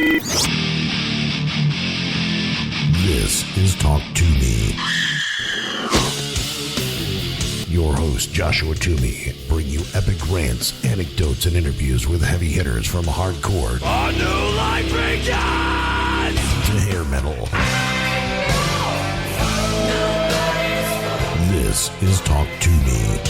This is Talk to Me. Your host, Joshua Toomey, bring you epic rants, anecdotes, and interviews with heavy hitters from hardcore A new life begins! to hair metal. This is Talk to Me.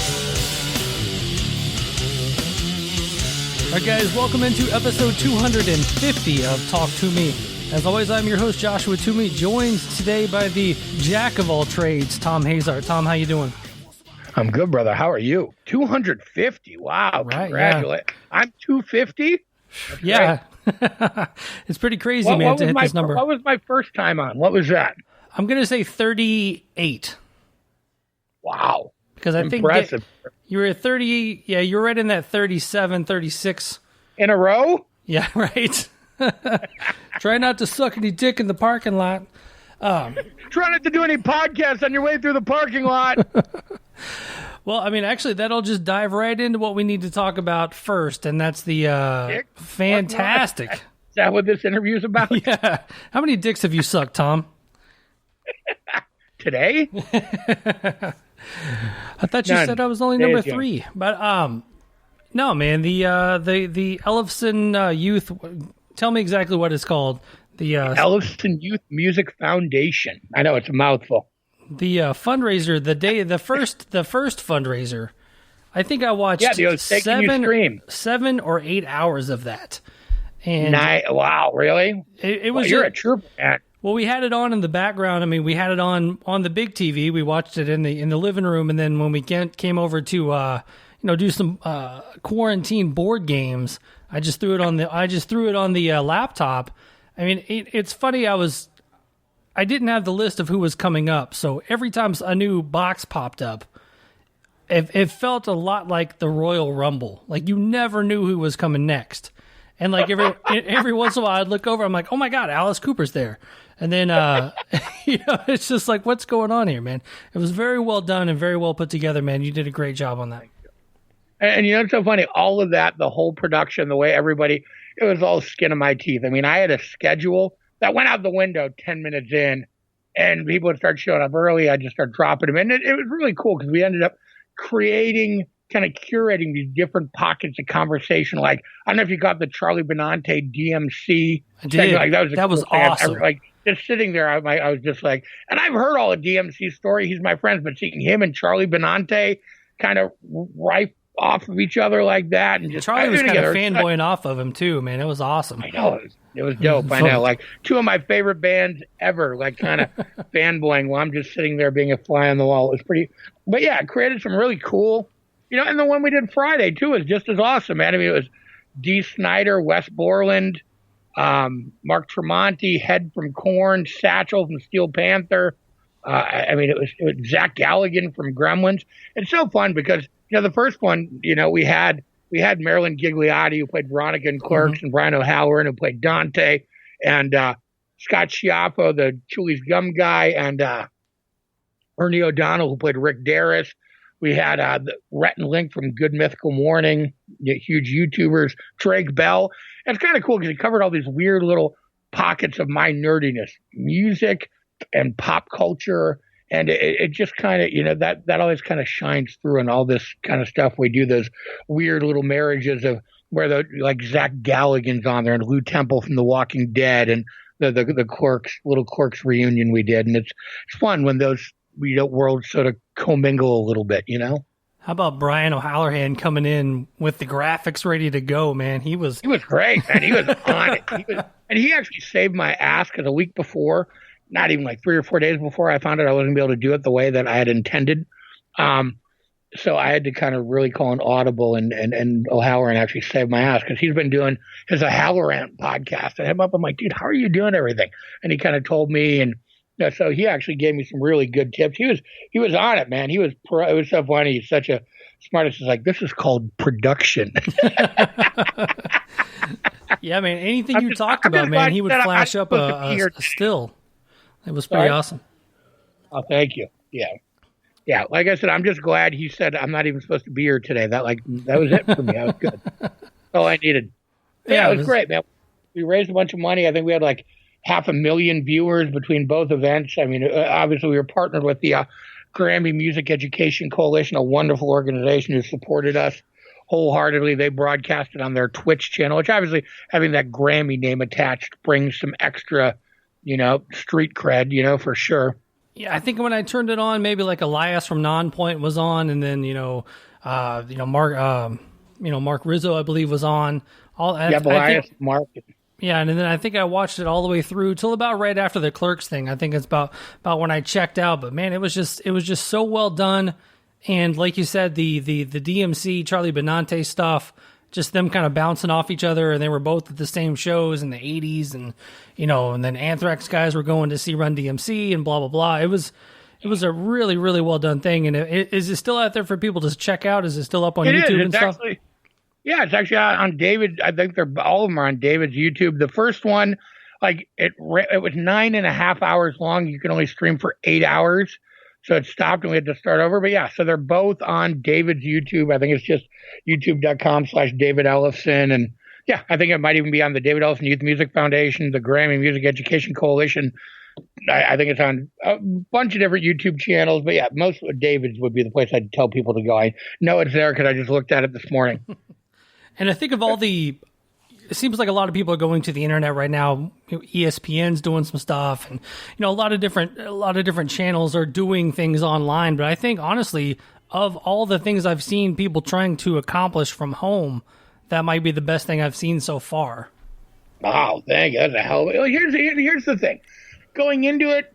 All right, guys, welcome into episode 250 of Talk to Me. As always, I'm your host, Joshua Toomey, joined today by the jack of all trades, Thom Hazaert. Thom, how you doing? I'm good, brother. How are you? 250. Wow. Right, Congratulations. Yeah. I'm 250? Yeah. It's pretty crazy, man, to hit this number. What was my first time on? What was that? I'm going to say 38. Wow. Because I Impressive. think you were at 30. Yeah, you were right in that 37, 36. In a row? Yeah, right. Try not to suck any dick in the parking lot. Try not to do any podcasts on your way through the parking lot. Well, I mean, actually, that'll just dive right into what we need to talk about first, and that's the fantastic. Is that what this interview is about? Yeah. How many dicks have you sucked, Thom? Today? I thought you said I was only number 3, but no, man. The Ellefson Youth. Tell me exactly what it's called. The Ellefson Youth Music Foundation. I know it's a mouthful. The fundraiser, the first fundraiser. I think I watched 7 or 8 hours of that. And wow, really? It was. You're a trooper, man. Well, we had it on in the background. I mean, we had it on the big TV. We watched it in the living room, and then when we came over to do some quarantine board games, I just threw it on the laptop. I mean, it's funny. I didn't have the list of who was coming up, so every time a new box popped up, it felt a lot like the Royal Rumble. Like you never knew who was coming next, and like every once in a while I'd look over, I'm like, oh my God, Alice Cooper's there. And then, it's just like, what's going on here, man? It was very well done and very well put together, man. You did a great job on that. And it's so funny, all of that, the whole production, the way everybody, it was all skin of my teeth. I mean, I had a schedule that went out the window 10 minutes in, and people would start showing up early. I just start dropping them in. It was really cool because we ended up curating, kind of curating these different pockets of conversation. Like, I don't know if you got the Charlie Benante DMC. I did. Like, that was awesome. Like, just sitting there, I was just like, and I've heard all the DMC story. He's my friend, but seeing him and Charlie Benante kind of rife off of each other like that, and just Charlie was kind of fanboying off of him too, man. It was awesome. I know it was dope. I know, like two of my favorite bands ever, like kind of fanboying while I'm just sitting there being a fly on the wall. It was pretty, but yeah, it created some really cool, and the one we did Friday too was just as awesome, man. I mean, it was Dee Snider, Wes Borland, Mark Tremonti, Head from Korn, Satchel from Steel Panther. I mean, it was Zach Galligan from Gremlins. It's so fun because the first one, we had Marilyn Gigliotti, who played Veronica in Clerks, and Brian O'Halloran, who played Dante, and Scott Schiaffo, the Chewie's Gum guy, and Ernie O'Donnell, who played Rick Darris. We had Rhett and Link from Good Mythical Morning, huge YouTubers, Drake Bell. And it's kind of cool because he covered all these weird little pockets of my nerdiness, music and pop culture. And it just kind of, that always kind of shines through in all this kind of stuff. We do those weird little marriages of where like Zach Galligan's on there and Lou Temple from The Walking Dead and the Clerks reunion we did. And it's fun when those worlds sort of commingle a little bit, How about Brian O'Halloran coming in with the graphics ready to go, man? He was great, man. He was on it. And he actually saved my ass because a week before, not even like 3 or 4 days before, I found out I wasn't going to be able to do it the way that I had intended. So I had to kind of really call an audible, and O'Halloran actually saved my ass because he's been doing his O'Halloran podcast. And I'm like, dude, how are you doing everything? And he kind of told me, and so he actually gave me some really good tips. He was on it, man. It was so funny. He's such a smartest. He's like, this is called production. Yeah, man. Anything you talked about, man, he would flash up a still. It was pretty awesome. Oh, thank you. Yeah. Like I said, I'm just glad he said I'm not even supposed to be here today. That was it for me. I was good. All I needed. Yeah, it was great, man. we raised a bunch of money. I think we had like 500,000 viewers between both events. I mean, obviously we were partnered with the Grammy Music Education Coalition, a wonderful organization who supported us wholeheartedly. They broadcasted on their Twitch channel, which obviously having that Grammy name attached brings some extra, street cred, for sure. Yeah, I think when I turned it on, maybe like Elias from Nonpoint was on, and then Mark Rizzo, I believe, was on. Elias, Mark. Yeah, and then I think I watched it all the way through till about right after the Clerks thing. I think it's about when I checked out. But man, it was just so well done. And like you said, the DMC Charlie Benante stuff, just them kind of bouncing off each other, and they were both at the same shows in the 80s, and and then Anthrax guys were going to see Run DMC and blah blah blah. It was a really, really well done thing. And is it still out there for people to check out? Is it still up on YouTube and stuff? Yeah, it's actually on David. I think all of them are on David's YouTube. The first one, like it was 9.5 hours long. You can only stream for 8 hours. So it stopped and we had to start over. But yeah, so they're both on David's YouTube. I think it's just youtube.com/David Ellefson. And yeah, I think it might even be on the David Ellefson Youth Music Foundation, the Grammy Music Education Coalition. I think it's on a bunch of different YouTube channels. But yeah, most of David's would be the place I'd tell people to go. I know it's there because I just looked at it this morning. And I think of it seems like a lot of people are going to the internet right now. ESPN's doing some stuff, and a lot of different channels are doing things online. But I think honestly, of all the things I've seen people trying to accomplish from home, that might be the best thing I've seen so far. Wow, thank you. That's a hell of a... Here's the thing. Going into it,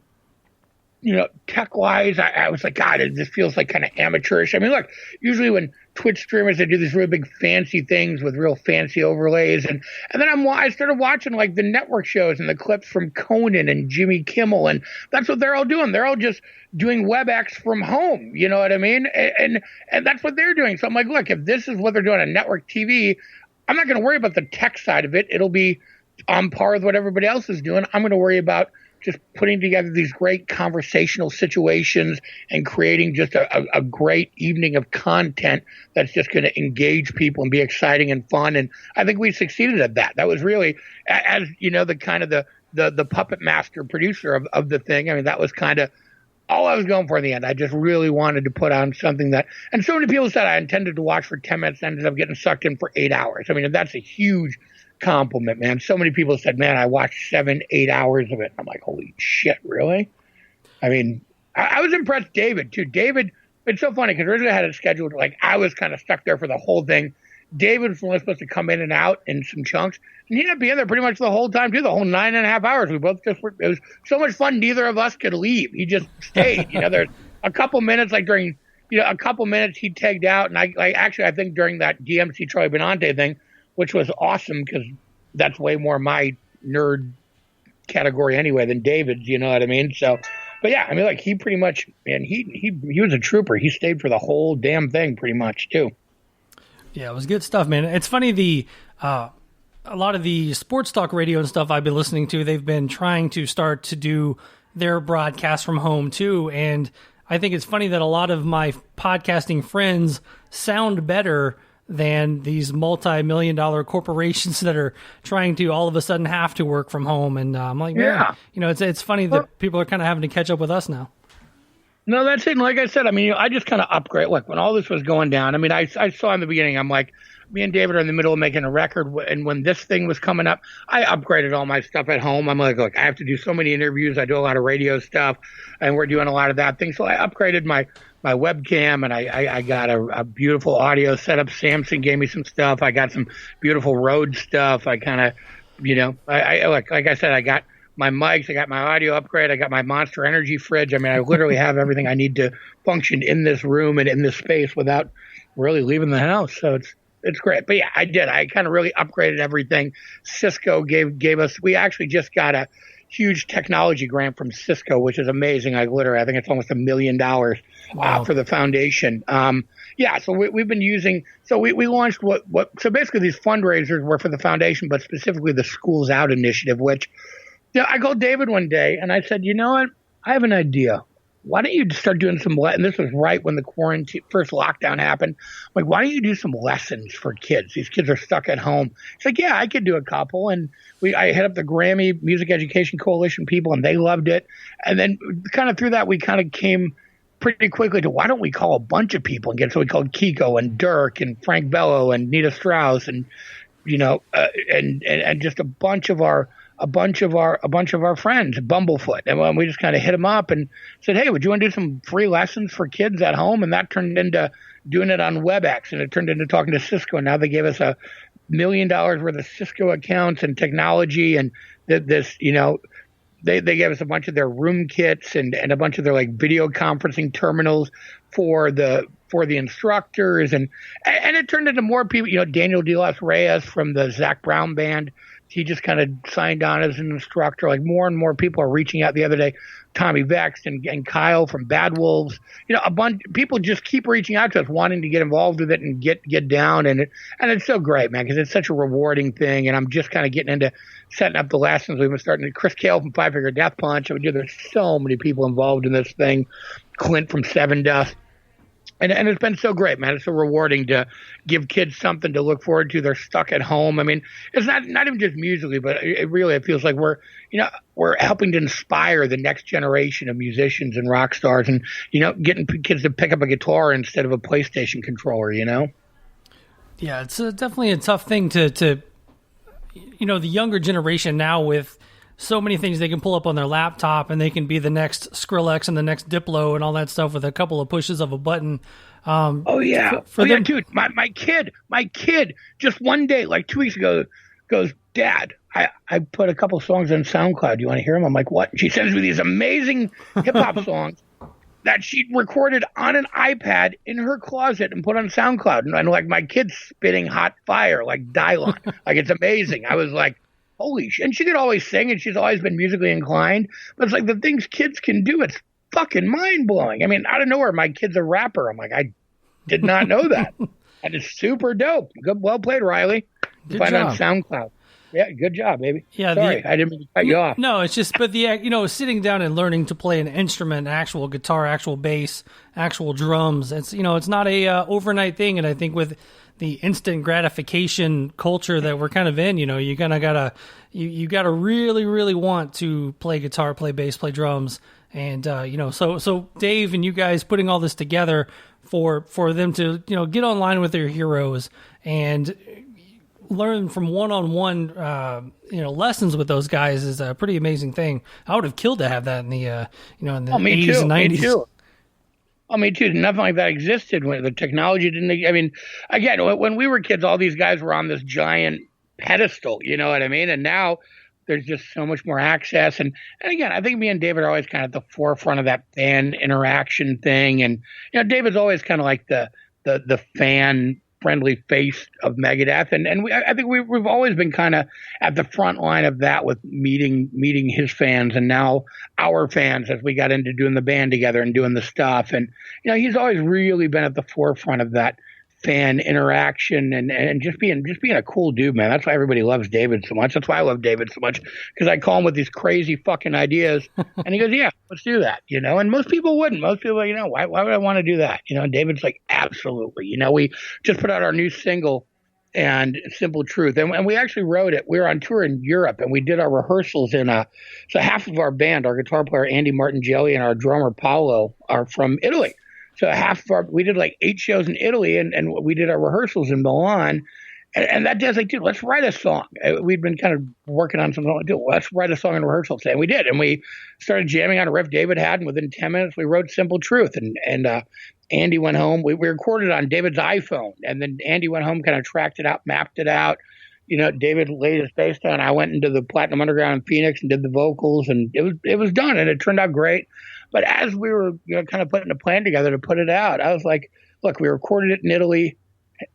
tech-wise, I was like, God, this feels like kind of amateurish. I mean, look, usually when Twitch streamers, they do these really big fancy things with real fancy overlays. And then I started watching like the network shows and the clips from Conan and Jimmy Kimmel. And that's what they're all doing. They're all just doing WebEx from home. You know what I mean? And that's what they're doing. So I'm like, look, if this is what they're doing on network TV, I'm not going to worry about the tech side of it. It'll be on par with what everybody else is doing. I'm going to worry about just putting together these great conversational situations and creating just a great evening of content that's just going to engage people and be exciting and fun. And I think we succeeded at that. That was really, as the kind of the puppet master producer of the thing. I mean, that was kind of all I was going for in the end. I just really wanted to put on something that, and so many people said I intended to watch for 10 minutes, ended up getting sucked in for 8 hours. I mean, that's a huge compliment, man. So many people said, man, I watched 7-8 hours of it. I'm like, holy shit, really? I mean, I was impressed. David too. David, it's so funny because originally I had it scheduled like I was kind of stuck there for the whole thing. David was only supposed to come in and out in some chunks, and he ended up being there pretty much the whole time too, the whole 9.5 hours. We both it was so much fun. Neither of us could leave. He just stayed. There's a couple minutes like during a couple minutes he tagged out, and I think during that DMC Charlie Benante thing, which was awesome because that's way more my nerd category anyway than David's, you know what I mean? So, but yeah, I mean, like he pretty much, man, he was a trooper. He stayed for the whole damn thing pretty much too. Yeah, it was good stuff, man. It's funny, a lot of the sports talk radio and stuff I've been listening to, they've been trying to start to do their broadcast from home too. And I think it's funny that a lot of my podcasting friends sound better than these multi-million-dollar corporations that are trying to all of a sudden have to work from home. And I'm like, yeah, it's funny that people are kind of having to catch up with us now. No, that's it. And like I said, I mean, I just kind of upgrade. Look, when all this was going down, I mean, I saw in the beginning, I'm like, me and David are in the middle of making a record. And when this thing was coming up, I upgraded all my stuff at home. I'm like, look, I have to do so many interviews. I do a lot of radio stuff, and we're doing a lot of that thing. So I upgraded my webcam, and I got a beautiful audio setup. Samsung gave me some stuff. I got some beautiful Rode stuff. I kind of, like I said, I got my mics, I got my audio upgrade, I got my Monster Energy fridge. I mean, I literally have everything I need to function in this room and in this space without really leaving the house. So it's great. But yeah, I did. I kind of really upgraded everything. Cisco gave us, we actually just got a huge technology grant from Cisco, which is amazing. I think it's almost $1 million for the foundation. So we've been using, so we launched so basically these fundraisers were for the foundation, but specifically the Schools Out initiative, which, I called David one day and I said, you know what? I have an idea. why don't you start doing some, and this was right when the quarantine, first lockdown happened. Like, why don't you do some lessons for kids? These kids are stuck at home. It's like, yeah, I could do a couple. And I hit up the Grammy Music Education Coalition people, and they loved it. And then kind of through that, we kind of came pretty quickly to, why don't we call a bunch of people and get, so we called Kiko and Dirk and Frank Bello and Nita Strauss and, and just a bunch of our friends, Bumblefoot. And we just kind of hit them up and said, hey, would you want to do some free lessons for kids at home? And that turned into doing it on WebEx, and it turned into talking to Cisco. And now they gave us $1 million worth of Cisco accounts and technology. And this, they gave us a bunch of their room kits and a bunch of their like video conferencing terminals for the instructors. And it turned into more people, Daniel De Los Reyes from the Zach Brown Band. He just kind of signed on as an instructor. Like, more and more people are reaching out. The other day, Tommy Vext and Kyle from Bad Wolves, a bunch people just keep reaching out to us, wanting to get involved with it and get down. And it's so great, man, because it's such a rewarding thing. And I'm just kind of getting into setting up the lessons. We've been starting to Chris Cale from Five Finger Death Punch. There's so many people involved in this thing. Clint from Seven Dust. And it's been so great, man. It's so rewarding to give kids something to look forward to. They're stuck at home. I mean, it's not even just musically, but it feels like we're helping to inspire the next generation of musicians and rock stars, and getting kids to pick up a guitar instead of a PlayStation controller. Yeah, it's definitely a tough thing to the younger generation now, with so many things they can pull up on their laptop, and they can be the next Skrillex and the next Diplo and all that stuff with a couple of pushes of a button. Dude, my kid just one day, like 2 weeks ago, goes, Dad, I put a couple songs on SoundCloud. Do you want to hear them? I'm like, what? She sends me these amazing hip hop songs that she recorded on an iPad in her closet and put on SoundCloud. And like, my kid's spitting hot fire, like Dylon. Like, it's amazing. I was like, holy shit. And she could always sing, and she's always been musically inclined. But it's like the things kids can do, it's fucking mind-blowing. I mean, out of nowhere, my kid's a rapper. I'm like, I did not know that. And it's super dope. Good, well played, Riley. Find it on SoundCloud. Yeah, good job, baby. Yeah, sorry, I didn't mean to cut you off. No, it's just, but sitting down and learning to play an instrument, actual guitar, actual bass, actual drums, it's it's not a overnight thing. And I think with the instant gratification culture that we're kind of in, you kind of gotta really, really want to play guitar, play bass, play drums, and so Dave and you guys putting all this together for them to get online with their heroes and learn from one-on-one lessons with those guys is a pretty amazing thing. I would have killed to have that in the in the 80s and 90s. Me too. Oh, me too. Nothing like that existed when the technology didn't. I mean, again, when we were kids, all these guys were on this giant pedestal. You know what I mean? And now there's just so much more access. And again, I think me and David are always kind of at the forefront of that fan interaction thing. And David's always kind of like the fan friendly face of Megadeth, and I think we've always been kind of at the front line of that, with meeting his fans and now our fans as we got into doing the band together and doing the stuff. And he's always really been at the forefront of that fan interaction and just being a cool dude, man. That's why everybody loves David so much. That's why I love David so much, because I call him with these crazy fucking ideas, and he goes, "Yeah, let's do that." And most people wouldn't. Most people are like, why would I want to do that? And David's like, absolutely. We just put out our new single, and Simple Truth, and we actually wrote it. We were on tour in Europe, and we did our rehearsals so half of our band, our guitar player Andy Martingelli and our drummer Paolo, are from Italy. So we did like 8 shows in Italy, and we did our rehearsals in Milan. And that day I was like, dude, let's write a song. We'd been kind of working on something. Dude, let's write a song in rehearsal today. And we did. And we started jamming on a riff David had. And within 10 minutes, we wrote Simple Truth. And Andy went home. We recorded on David's iPhone. And then Andy went home, kind of tracked it out, mapped it out. David laid his bass down. I went into the Platinum Underground in Phoenix and did the vocals. And it was done. And it turned out great. But as we were kind of putting a plan together to put it out, I was like, look, we recorded it in Italy.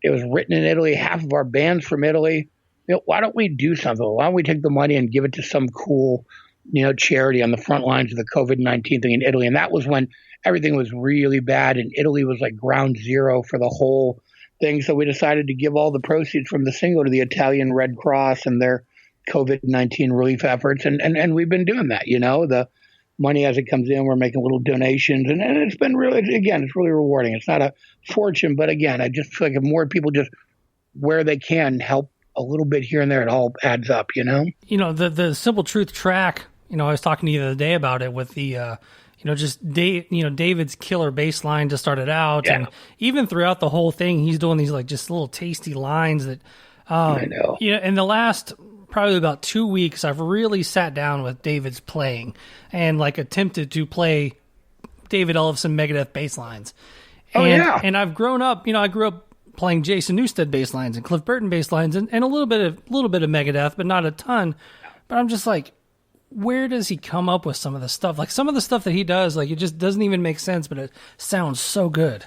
It was written in Italy. Half of our band's from Italy. Why don't we do something? Why don't we take the money and give it to some cool, charity on the front lines of the COVID-19 thing in Italy? And that was when everything was really bad, and Italy was like ground zero for the whole thing. So we decided to give all the proceeds from the single to the Italian Red Cross and their COVID-19 relief efforts. And we've been doing that, money as it comes in. We're making little donations, and it's been really, again, it's really rewarding. It's not a fortune, but again, I just feel like if more people just where they can help a little bit here and there, it all adds up, you know? The Simple Truth track, I was talking to you the other day about it with the, David's killer bass line to start it out. Yeah. And even throughout the whole thing, he's doing these like just little tasty lines that, I know. In the last probably about 2 weeks, I've really sat down with David's playing and like attempted to play David Ellefson Megadeth bass lines. And I've grown up, I grew up playing Jason Newsted bass lines and Cliff Burton bass lines and a little bit of Megadeth, but not a ton. But I'm just like, where does he come up with some of the stuff? Like some of the stuff that he does, like it just doesn't even make sense, but it sounds so good.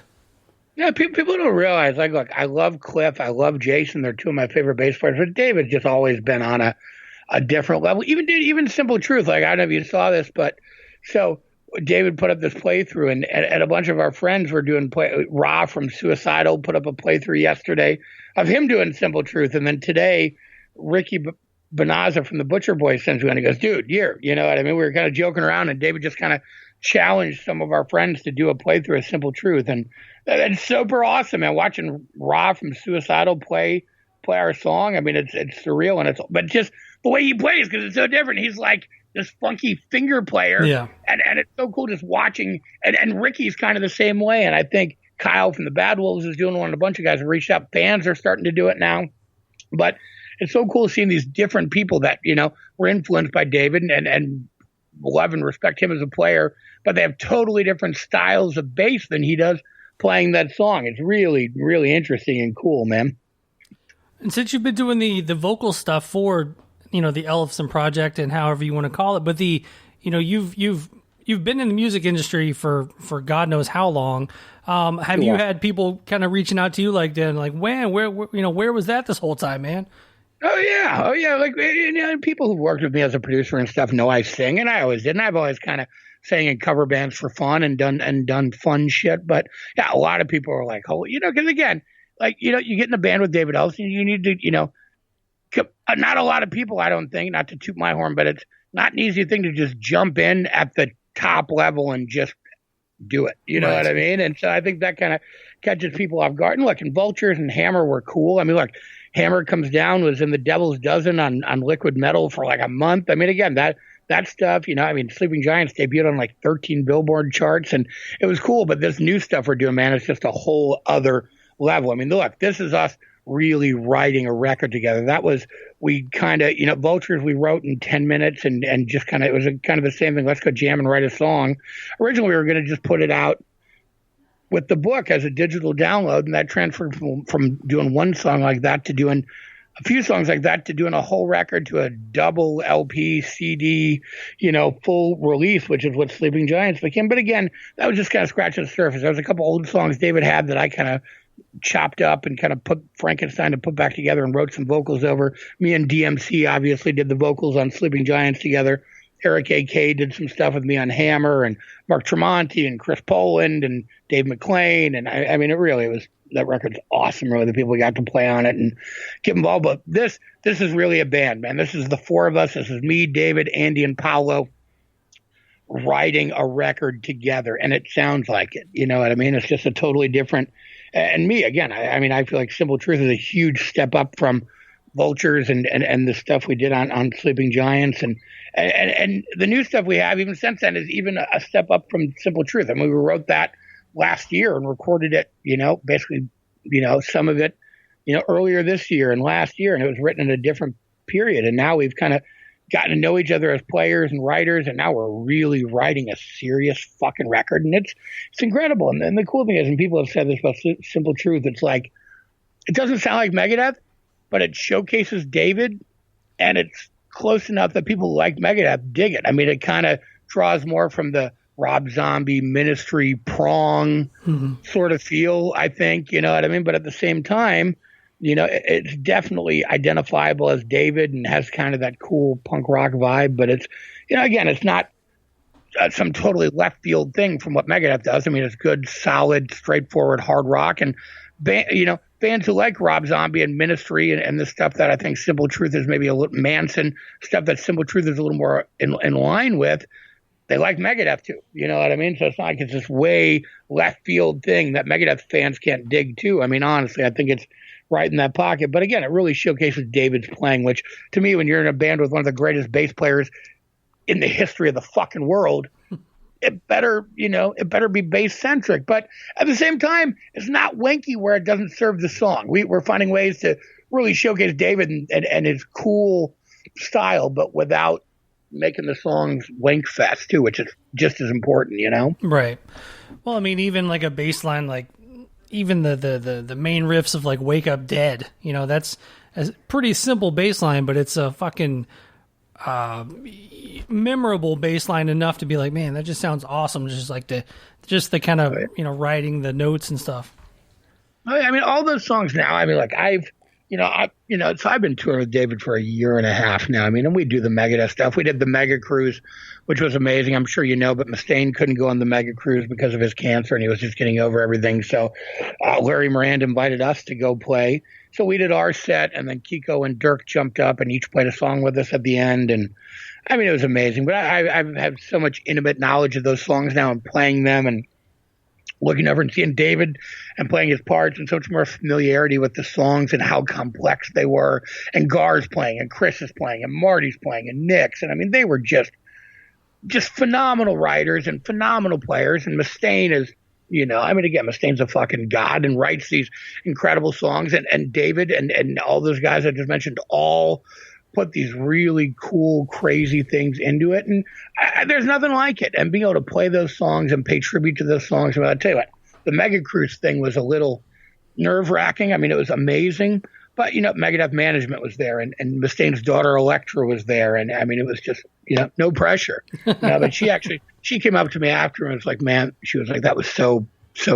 Yeah, people don't realize, like, look, I love Cliff, I love Jason. They're two of my favorite bass players, but David's just always been on a different level. Even Simple Truth, like, I don't know if you saw this, but so David put up this playthrough, and a bunch of our friends were doing Ra from Suicidal put up a playthrough yesterday of him doing Simple Truth, and then today, Ricky Bonaza from the Butcher Boys sends me and he goes, dude, you know what I mean? We were kind of joking around, and David just kind of challenged some of our friends to do a playthrough of Simple Truth, and it's super awesome, man. Watching Ra from Suicidal play our song, I mean, it's surreal, but just the way he plays, because it's so different. He's like this funky finger player, yeah, and it's so cool just watching. And Ricky's kind of the same way, and I think Kyle from the Bad Wolves is doing one. And a bunch of guys have reached out. Fans are starting to do it now, but it's so cool seeing these different people that were influenced by David and love and respect him as a player, but they have totally different styles of bass than he does playing that song. It's really, really interesting and cool, man. And since you've been doing the vocal stuff for the Ellefson project and however you want to call it, but you've been in the music industry for God knows how long. Have you had people kind of reaching out to you like when where was that this whole time, man? Oh yeah. Like people who've worked with me as a producer and stuff know I sing, and I always did. And I've always kind of sang in cover bands for fun and done fun shit. But yeah, a lot of people are like, oh, because again, like you get in a band with David Ellefson, you need to, not a lot of people, I don't think, not to toot my horn, but it's not an easy thing to just jump in at the top level and just do it. You know what I mean? And so I think that kind of catches people off guard. And look, and Vultures and Hammer were cool. I mean, look, Hammer Comes Down was in the Devil's Dozen on Liquid Metal for like a month. I mean, again, that stuff, Sleeping Giants debuted on like 13 Billboard charts, and it was cool. But this new stuff we're doing, man, it's just a whole other level. I mean, look, this is us really writing a record together. That was, we kind of, Vultures we wrote in 10 minutes and just kind of, it was kind of the same thing. Let's go jam and write a song. Originally, we were going to just put it out with the book as a digital download, and that transferred from doing one song like that to doing a few songs like that to doing a whole record to a double LP, CD, full release, which is what Sleeping Giants became. But again, that was just kind of scratching the surface. There was a couple old songs David had that I kind of chopped up and kind of put Frankenstein to put back together and wrote some vocals over. Me and DMC obviously did the vocals on Sleeping Giants together. Eric A.K. did some stuff with me on Hammer, and Mark Tremonti and Chris Poland and Dave McClain. And I mean, that record's awesome. Really, the people got to play on it and get involved. But this is really a band, man. This is the four of us. This is me, David, Andy, and Paolo writing a record together, and it sounds like it. You know what I mean? It's just a totally different. And me, again, I feel like Simple Truth is a huge step up from Vultures and the stuff we did on Sleeping Giants. And the new stuff we have, even since then, is even a step up from Simple Truth. I mean, we wrote that last year and recorded it, basically, some of it, earlier this year and last year. And it was written in a different period. And now we've kind of gotten to know each other as players and writers, and now we're really writing a serious fucking record, and it's incredible. And the cool thing is, and people have said this about Simple Truth, it's like, it doesn't sound like Megadeth, but it showcases David, and it's close enough that people who like Megadeth dig it. I mean, it kind of draws more from the Rob Zombie Ministry prong sort of feel, I think, you know what I mean? But at the same time, it's definitely identifiable as David and has kind of that cool punk rock vibe. But it's, again, it's not some totally left field thing from what Megadeth does. I mean, it's good, solid, straightforward hard rock. And, fans who like Rob Zombie and Ministry and the stuff that I think Simple Truth is maybe a little Manson stuff that Simple Truth is a little more in line with, they like Megadeth too. You know what I mean? So it's not like it's this way left field thing that Megadeth fans can't dig too. I mean, honestly, I think it's right in that pocket. But again, it really showcases David's playing, which to me, when you're in a band with one of the greatest bass players in the history of the fucking world, it better be bass centric. But at the same time, it's not wanky where it doesn't serve the song. We're finding ways to really showcase David and his cool style, but without making the songs wank fest too, which is just as important, you know? Right. Well, I mean, even like a bass line, like even the main riffs of like Wake Up Dead, you know, that's a pretty simple bass line, but it's a fucking memorable bass line enough to be like, man, that just sounds awesome. Just like the kind of, you know, writing the notes and stuff. I mean, all those songs now, I mean, like so I've been touring with David for a year and a half now. I mean, and we do the Megadeth stuff. We did the Mega Cruise, which was amazing. I'm sure you know, but Mustaine couldn't go on the Mega Cruise because of his cancer, and he was just getting over everything. So Larry Miranda invited us to go play. So we did our set, and then Kiko and Dirk jumped up and each played a song with us at the end. And I mean, it was amazing. But I've had so much intimate knowledge of those songs now and playing them and looking over and seeing David and playing his parts and so much more familiarity with the songs and how complex they were. And Gar's playing and Chris is playing and Marty's playing and Nick's. And I mean, they were just phenomenal writers and phenomenal players. And Mustaine is, you know, I mean, again, Mustaine's a fucking god and writes these incredible songs. And David and all those guys I just mentioned all put these really cool, crazy things into it. And there's nothing like it. And being able to play those songs and pay tribute to those songs. I'll tell you what, the Mega Cruise thing was a little nerve-wracking. I mean, it was amazing. But, you know, Megadeth management was there. And Mustaine's daughter, Electra, was there. And, I mean, it was just, you know, no pressure. But she came up to me after and was like, man, she was like, that was so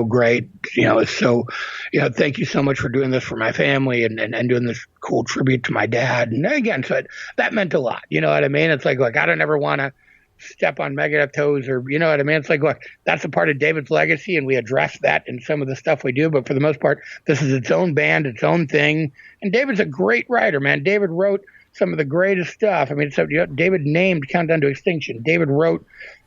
great. You know, it's so, you know, thank you so much for doing this for my family and doing this cool tribute to my dad. And again, so that meant a lot. You know what I mean? It's like, look, I don't ever want to step on Megadeth toes or, you know what I mean? It's like, look, that's a part of David's legacy and we address that in some of the stuff we do. But for the most part, this is its own band, its own thing. And David's a great writer, man. David wrote some of the greatest stuff. I mean, so, you know, David named Countdown to Extinction. David wrote,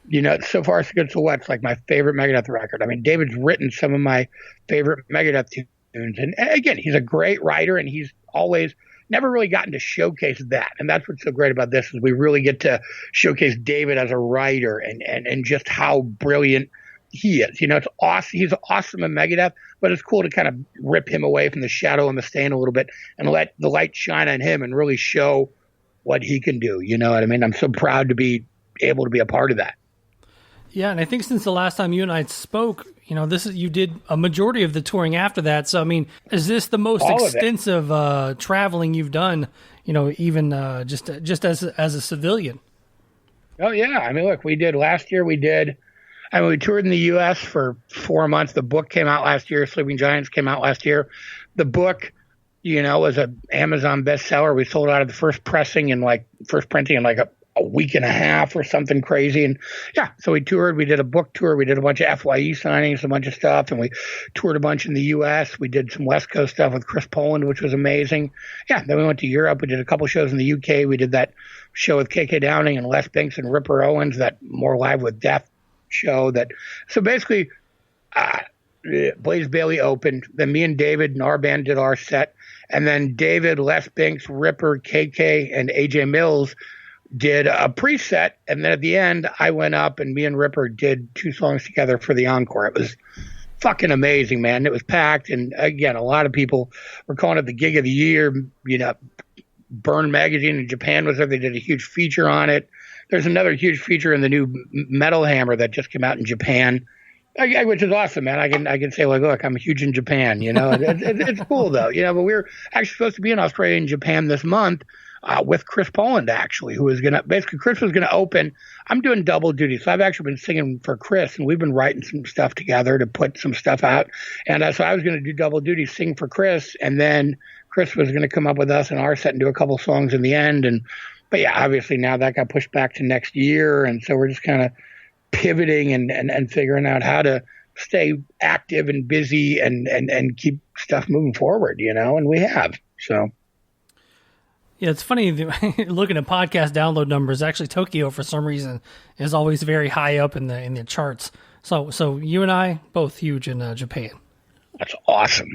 you know, So Far So Good So What's like my favorite Megadeth record. I mean, David's written some of my favorite Megadeth tunes. And again, he's a great writer and he's always never really gotten to showcase that. And that's what's so great about this is we really get to showcase David as a writer and just how brilliant he is. You know, it's awesome. He's awesome in Megadeth, but it's cool to kind of rip him away from the shadow of Mustaine a little bit and let the light shine on him and really show what he can do. You know what I mean? I'm so proud to be able to be a part of that. Yeah, and I think since the last time you and I spoke, you know, you did a majority of the touring after that. So, I mean, is this the most extensive traveling you've done, you know, even just as a civilian? Oh, yeah. I mean, look, we toured in the U.S. for 4 months. The book came out last year. Sleeping Giants came out last year. The book, you know, was an Amazon bestseller. We sold out of the first printing in like a week and a half or something crazy. And yeah, so we toured, we did a book tour, we did a bunch of FYE signings, a bunch of stuff, and we toured a bunch in the US. We did some West Coast stuff with Chris Poland, which was amazing. Yeah, then we went to Europe, we did a couple shows in the UK, we did that show with KK Downing and Les Binks and Ripper Owens, that More Live with Death show. So basically, Blaze Bayley opened, then me and David and our band did our set, and then David, Les Binks, Ripper, KK, and AJ Mills did a preset, and then at the end, I went up and me and Ripper did 2 songs together for the encore. It was fucking amazing, man. It was packed, and again, a lot of people were calling it the gig of the year. You know, Burn Magazine in Japan was there. They did a huge feature on it. There's another huge feature in the new Metal Hammer that just came out in Japan, which is awesome, man. I can say, like, look, I'm huge in Japan, you know. It's cool, though, you know, but we're actually supposed to be in Australia and Japan this month, with Chris Poland, actually, who is Chris was going to open. I'm doing double duty. So I've actually been singing for Chris, and we've been writing some stuff together to put some stuff out. And so I was going to do double duty, sing for Chris, and then Chris was going to come up with us in our set and do a couple songs in the end. But yeah, obviously now that got pushed back to next year. And so we're just kind of pivoting and figuring out how to stay active and busy and keep stuff moving forward, you know, and we have, so. Yeah, it's funny looking at podcast download numbers. Actually, Tokyo for some reason is always very high up in the charts. So you and I both huge in Japan. That's awesome.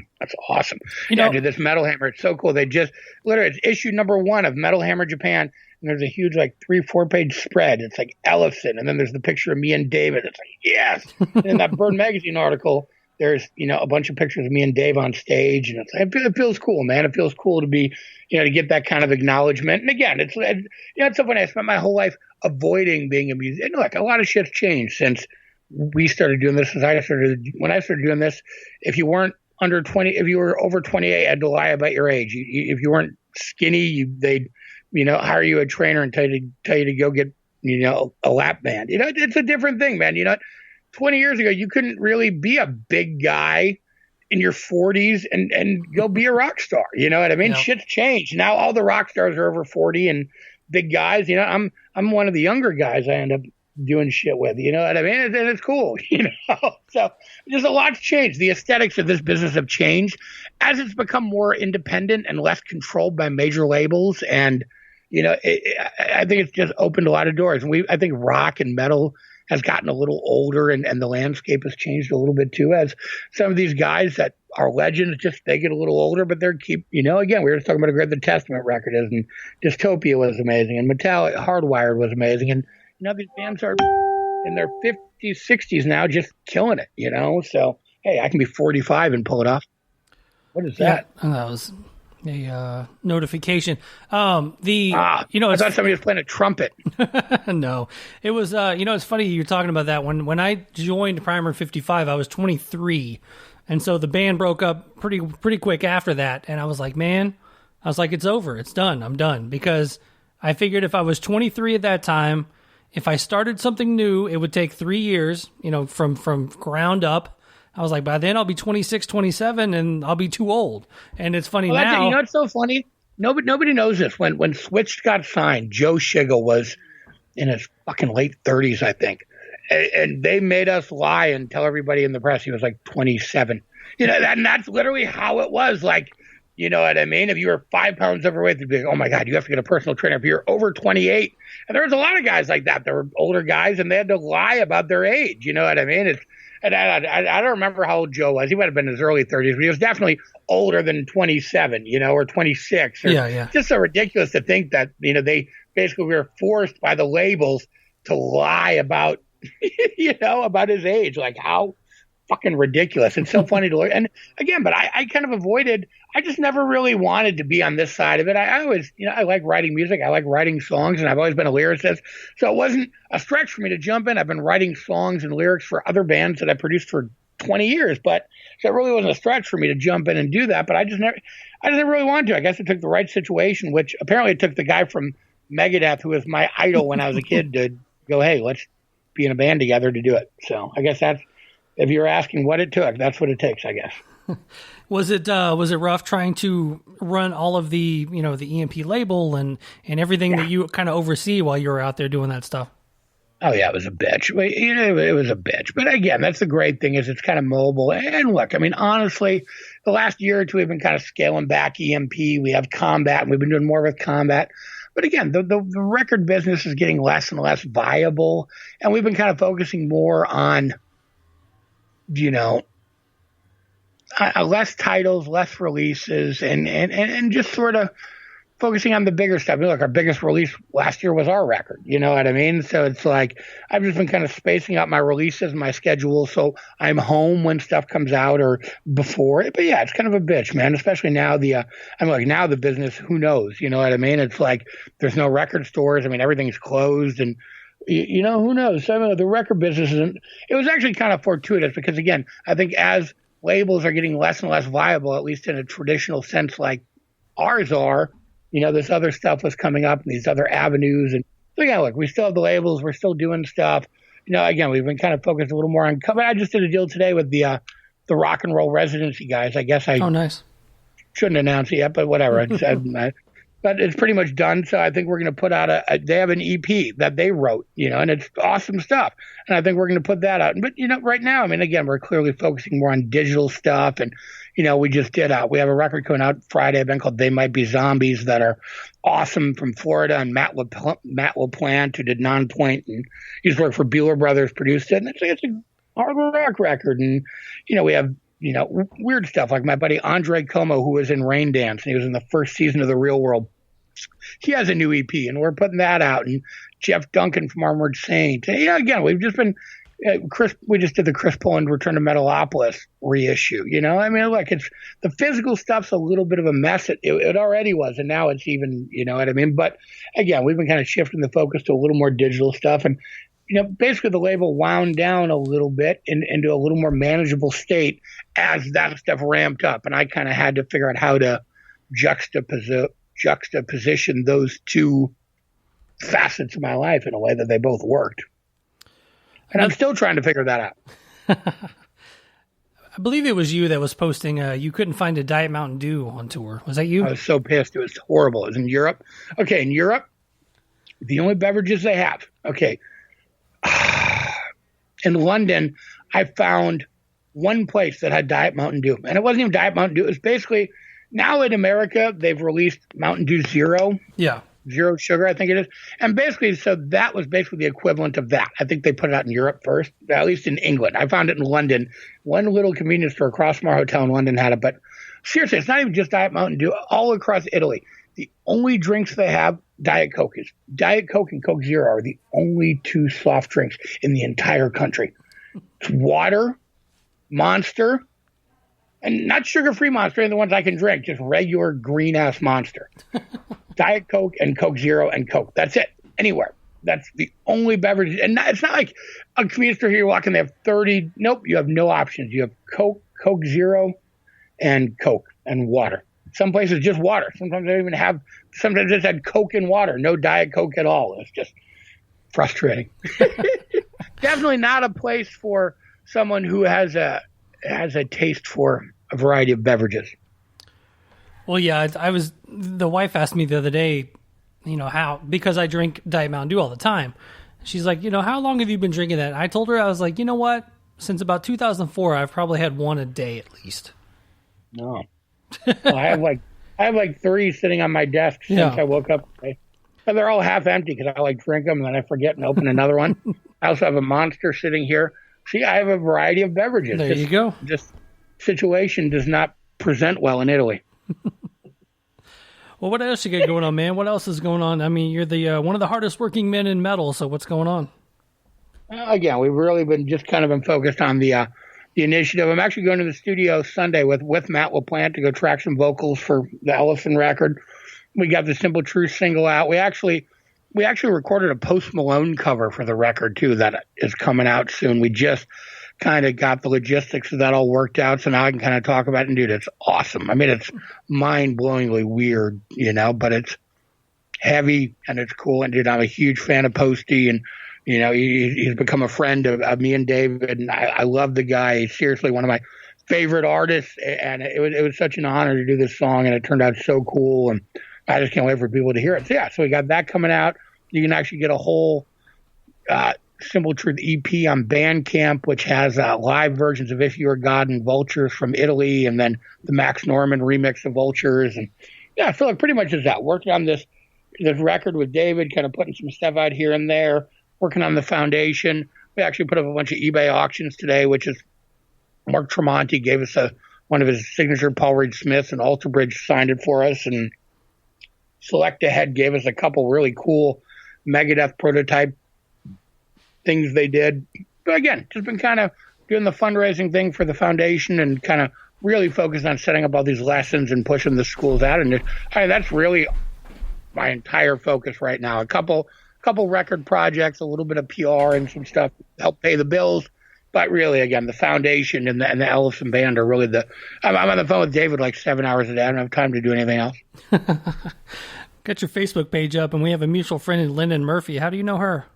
Dude, this Metal Hammer, it's so cool. They just literally, it's issue number 1 of Metal Hammer Japan, and there's a huge 3-4 page spread. It's like Ellefson, and then there's the picture of me and David. It's like, yes. And in that Burn Magazine article, there's a bunch of pictures of me and Dave on stage, and it feels cool, man. It feels cool to be to get that kind of acknowledgement. And again, it's so funny. I spent my whole life avoiding being a musician. Look, a lot of shit's changed since we started doing this. When I started doing this, if you weren't under 20, if you were over 28, you had to lie about your age. If you weren't skinny, they'd hire you a trainer and tell you to go get a lap band. It's a different thing, man. 20 years ago, you couldn't really be a big guy in your 40s and go be a rock star. You know what I mean? Yeah. Shit's changed. Now all the rock stars are over 40 and big guys. I'm one of the younger guys I end up doing shit with. You know what I mean? And it's cool. So just a lot's changed. The aesthetics of this business have changed as it's become more independent and less controlled by major labels. And I think it's just opened a lot of doors. And I think rock and metal has gotten a little older, and the landscape has changed a little bit too, as some of these guys that are legends, they get a little older, but again, we were just talking about how great the Testament record is, and Dystopia was amazing, and Metallica, Hardwired was amazing, and these bands are in their 50s, 60s now, just killing it, so hey, I can be 45 and pull it off. What is that? Yeah, that was a notification. I thought somebody was playing a trumpet. No, it was. It's funny you're talking about that. When I joined Primer 55, I was 23, and so the band broke up pretty quick after that. And I was like, it's over, it's done, I'm done, because I figured if I was 23 at that time, if I started something new, it would take 3 years, from ground up. I was like, by then I'll be 26, 27, and I'll be too old. And it's funny now. It's so funny. Nobody knows this. When Switched got signed, Joe Schigel was in his fucking late 30s, I think. And they made us lie and tell everybody in the press he was 27. And that's literally how it was. You know what I mean? If you were 5 pounds overweight, they'd be like, oh my God, you have to get a personal trainer. If you're over 28, and there was a lot of guys like that. There were older guys, and they had to lie about their age. You know what I mean? And I don't remember how old Joe was. He might have been in his early 30s, but he was definitely older than 27, or 26. Yeah. Just so ridiculous to think that, they basically were forced by the labels to lie about, about his age. How fucking ridiculous. It's so funny to learn. And again, but I kind of avoided, I just never really wanted to be on this side of it. I always, I like writing music. I like writing songs, and I've always been a lyricist. So it wasn't a stretch for me to jump in. I've been writing songs and lyrics for other bands that I produced for 20 years, so it really wasn't a stretch for me to jump in and do that. But I just never really wanted to. I guess it took the right situation, which apparently it took the guy from Megadeth, who was my idol when I was a kid, to go, hey, let's be in a band together to do it. So I guess that's, if you're asking what it took, that's what it takes, I guess. Was it rough trying to run all of the the EMP label and everything that you kind of oversee while you were out there doing that stuff? Oh yeah, it was a bitch. It was a bitch. But again, that's the great thing, is it's kind of mobile. And look, I mean, honestly, the last year or two we've been kind of scaling back EMP. We have Combat, and we've been doing more with Combat. But again, the record business is getting less and less viable, and we've been kind of focusing more on less titles, less releases, and just sort of focusing on the bigger stuff. Look, our biggest release last year was our record. You know what I mean? So it's I've just been kind of spacing out my releases, my schedule, so I'm home when stuff comes out or before it. But yeah, it's kind of a bitch, man. Especially now now the business, who knows? You know what I mean? It's there's no record stores. I mean, everything's closed, and who knows? So the record business it was actually kind of fortuitous, because again, I think as labels are getting less and less viable, at least in a traditional sense like ours are, this other stuff was coming up and these other avenues. And so yeah, look, we still have the labels, we're still doing stuff. Again, we've been kind of focused a little more on cover. I just did a deal today with the rock and roll residency guys. I guess Oh, nice. Shouldn't announce it yet, but whatever. But it's pretty much done. So I think we're going to put out they have an EP that they wrote, and it's awesome stuff. And I think we're going to put that out. But, right now, I mean, again, we're clearly focusing more on digital stuff. And, we just we have a record coming out Friday, a band called They Might Be Zombies, that are awesome from Florida, and Matt LaPlante, who did Nonpoint, and he used to work for Bueller Brothers, produced it. And it's a hard rock record. And, we have, weird stuff like my buddy Andre Como, who was in Rain Dance, and he was in the first season of The Real World. He has a new EP, and we're putting that out. And Jeff Duncan from Armored Saint. And, again, we've just been we just did the Chris Poland Return to Metalopolis reissue. Look, it's the physical stuff's a little bit of a mess. It already was, and now it's even, what I mean. But again, we've been kind of shifting the focus to a little more digital stuff, and basically the label wound down a little bit into a little more manageable state as that stuff ramped up, and I kind of had to figure out how to juxtaposition those two facets of my life in a way that they both worked. And I'm still trying to figure that out. I believe it was you that was posting you couldn't find a Diet Mountain Dew on tour. Was that you? I was so pissed. It was horrible. It was in Europe. Okay, in Europe, the only beverages they have. Okay. In London, I found one place that had Diet Mountain Dew. And it wasn't even Diet Mountain Dew. It was basically, now in America, they've released Mountain Dew Zero. Yeah. Zero sugar, I think it is. And basically, so that was basically the equivalent of that. I think they put it out in Europe first, at least in England. I found it in London. One little convenience store across from our hotel in London had it. But seriously, it's not even just Diet Mountain Dew. All across Italy, the only drinks they have, Diet Coke is. Diet Coke and Coke Zero are the only two soft drinks in the entire country. It's water, Monster, and not sugar-free Monster, and the ones I can drink, just regular green-ass Monster. Diet Coke and Coke Zero and Coke. That's it. Anywhere. That's the only beverage. And it's not like a convenience store here you walk in, they have 30. Nope, you have no options. You have Coke, Coke Zero, and Coke and water. Some places just water. Sometimes they don't even have, sometimes just had Coke and water. No Diet Coke at all. It's just frustrating. Definitely not a place for someone who has a taste for a variety of beverages. Well, yeah, the wife asked me the other day, how, because I drink Diet Mountain Dew all the time. She's like, how long have you been drinking that? And I told her, I was like, you know what? Since about 2004, I've probably had one a day at least. No. Well, I have like 3 sitting on my desk since I woke up today. But they're all half empty because I drink them and then I forget and open another one. I also have a Monster sitting here. See, I have a variety of beverages. There you go. This situation does not present well in Italy. Well, what else you got going on, man? What else is going on? I mean, you're the one of the hardest working men in metal, so what's going on? Again, we've really been focused on the initiative. I'm actually going to the studio Sunday with Matt LaPlante to go track some vocals for the Ellefson record. We got the Simple Truth single out. We actually recorded a Post Malone cover for the record too that is coming out soon. We just kind of got the logistics of that all worked out, so now I can kind of talk about it. And dude, it's awesome. I mean, it's mind-blowingly weird, but it's heavy and it's cool. And dude, I'm a huge fan of Posty, and he's become a friend of me and David, and I love the guy. He's seriously one of my favorite artists, and it was such an honor to do this song, and it turned out so cool, and I just can't wait for people to hear it. So yeah, so we got that coming out. You can actually get a whole Simple Truth EP on Bandcamp, which has live versions of If You Were God and Vultures from Italy, and then the Max Norman remix of Vultures. And yeah, I feel like pretty much is that. Working on this record with David, kind of putting some stuff out here and there, working on the foundation. We actually put up a bunch of eBay auctions today, which is Mark Tremonti gave us one of his signature Paul Reed Smiths, and Alter Bridge signed it for us, and Select Ahead gave us a couple really cool Megadeth prototype things they did. But again, just been kind of doing the fundraising thing for the foundation and kind of really focused on setting up all these lessons and pushing the schools out. And that's really my entire focus right now. A couple record projects, a little bit of PR and some stuff to help pay the bills. But really, again, the foundation and the Ellefson band are really I'm on the phone with David like 7 hours a day. I don't have time to do anything else. Got your Facebook page up, and we have a mutual friend in Lyndon Murphy. How do you know her?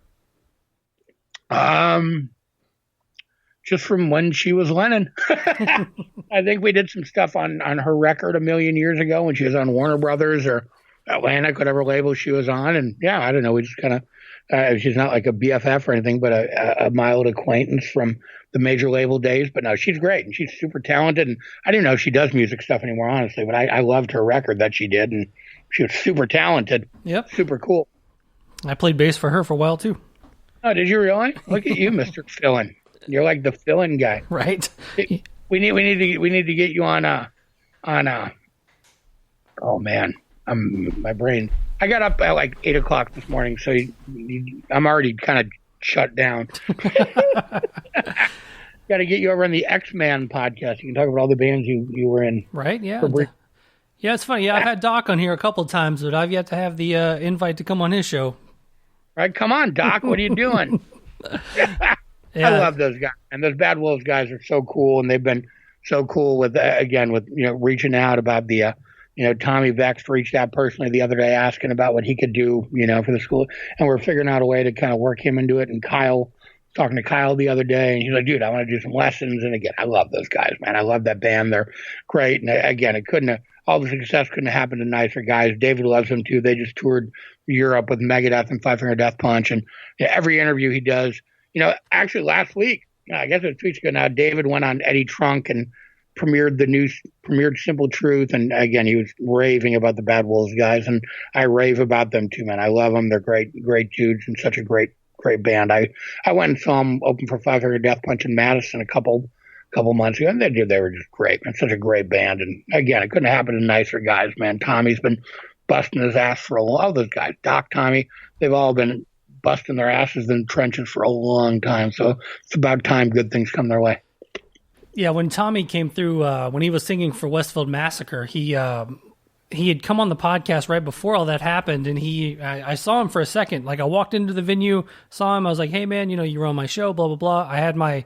Just from when she was Lennon. I think we did some stuff on her record a million years ago when she was on Warner Brothers or Atlantic, whatever label she was on. And yeah, I don't know. We just kind of, she's not like a BFF or anything, but a mild acquaintance from the major label days. But no, she's great and she's super talented. And I didn't know she does music stuff anymore, honestly, but I loved her record that she did. And She was super talented. Yep. Super cool. I played bass for her for a while too. Oh, did you really? Look at you, Mr. Fill-in. You're like the fill-in guy. Right. We need to get you on oh man, my brain. I got up at like 8 o'clock this morning, so I'm already kind of shut down. Got to get you over on the X-Man podcast. You can talk about all the bands you were in. Right, yeah. Yeah, it's funny. Yeah, I've had Doc on here a couple of times, but I've yet to have the invite to come on his show. Right, come on, Doc. What are you doing? Yeah. I love those guys. And those Bad Wolves guys are so cool, and they've been so cool with reaching out about the Tommy Vext reached out personally the other day asking about what he could do, for the school. And we're figuring out a way to kind of work him into it. And talking to Kyle the other day, and he's like, dude, I want to do some lessons. And again, I love those guys, man. I love that band. They're great. And again, all the success couldn't have happened to nicer guys. David loves them too. They just toured Europe with Megadeth and Five Finger Death Punch. And every interview he does, actually last week, I guess it was 2 weeks ago now, David went on Eddie Trunk and premiered Simple Truth. And again, he was raving about the Bad Wolves guys. And I rave about them too, man. I love them. They're great dudes and such a great band. I went and saw them open for Five Finger Death Punch in Madison a couple months ago, and they were just great, man. Such a great band. And again, it couldn't happen to nicer guys, man. Tommy's been busting his ass for all those guys. Doc, Tommy, they've all been busting their asses in the trenches for a long time. So it's about time good things come their way. Yeah, when Tommy came through, when he was singing for Westfield Massacre, he had come on the podcast right before all that happened, and I saw him for a second. Like, I walked into the venue, saw him, I was like, hey man, you were on my show, blah, blah, blah. I had my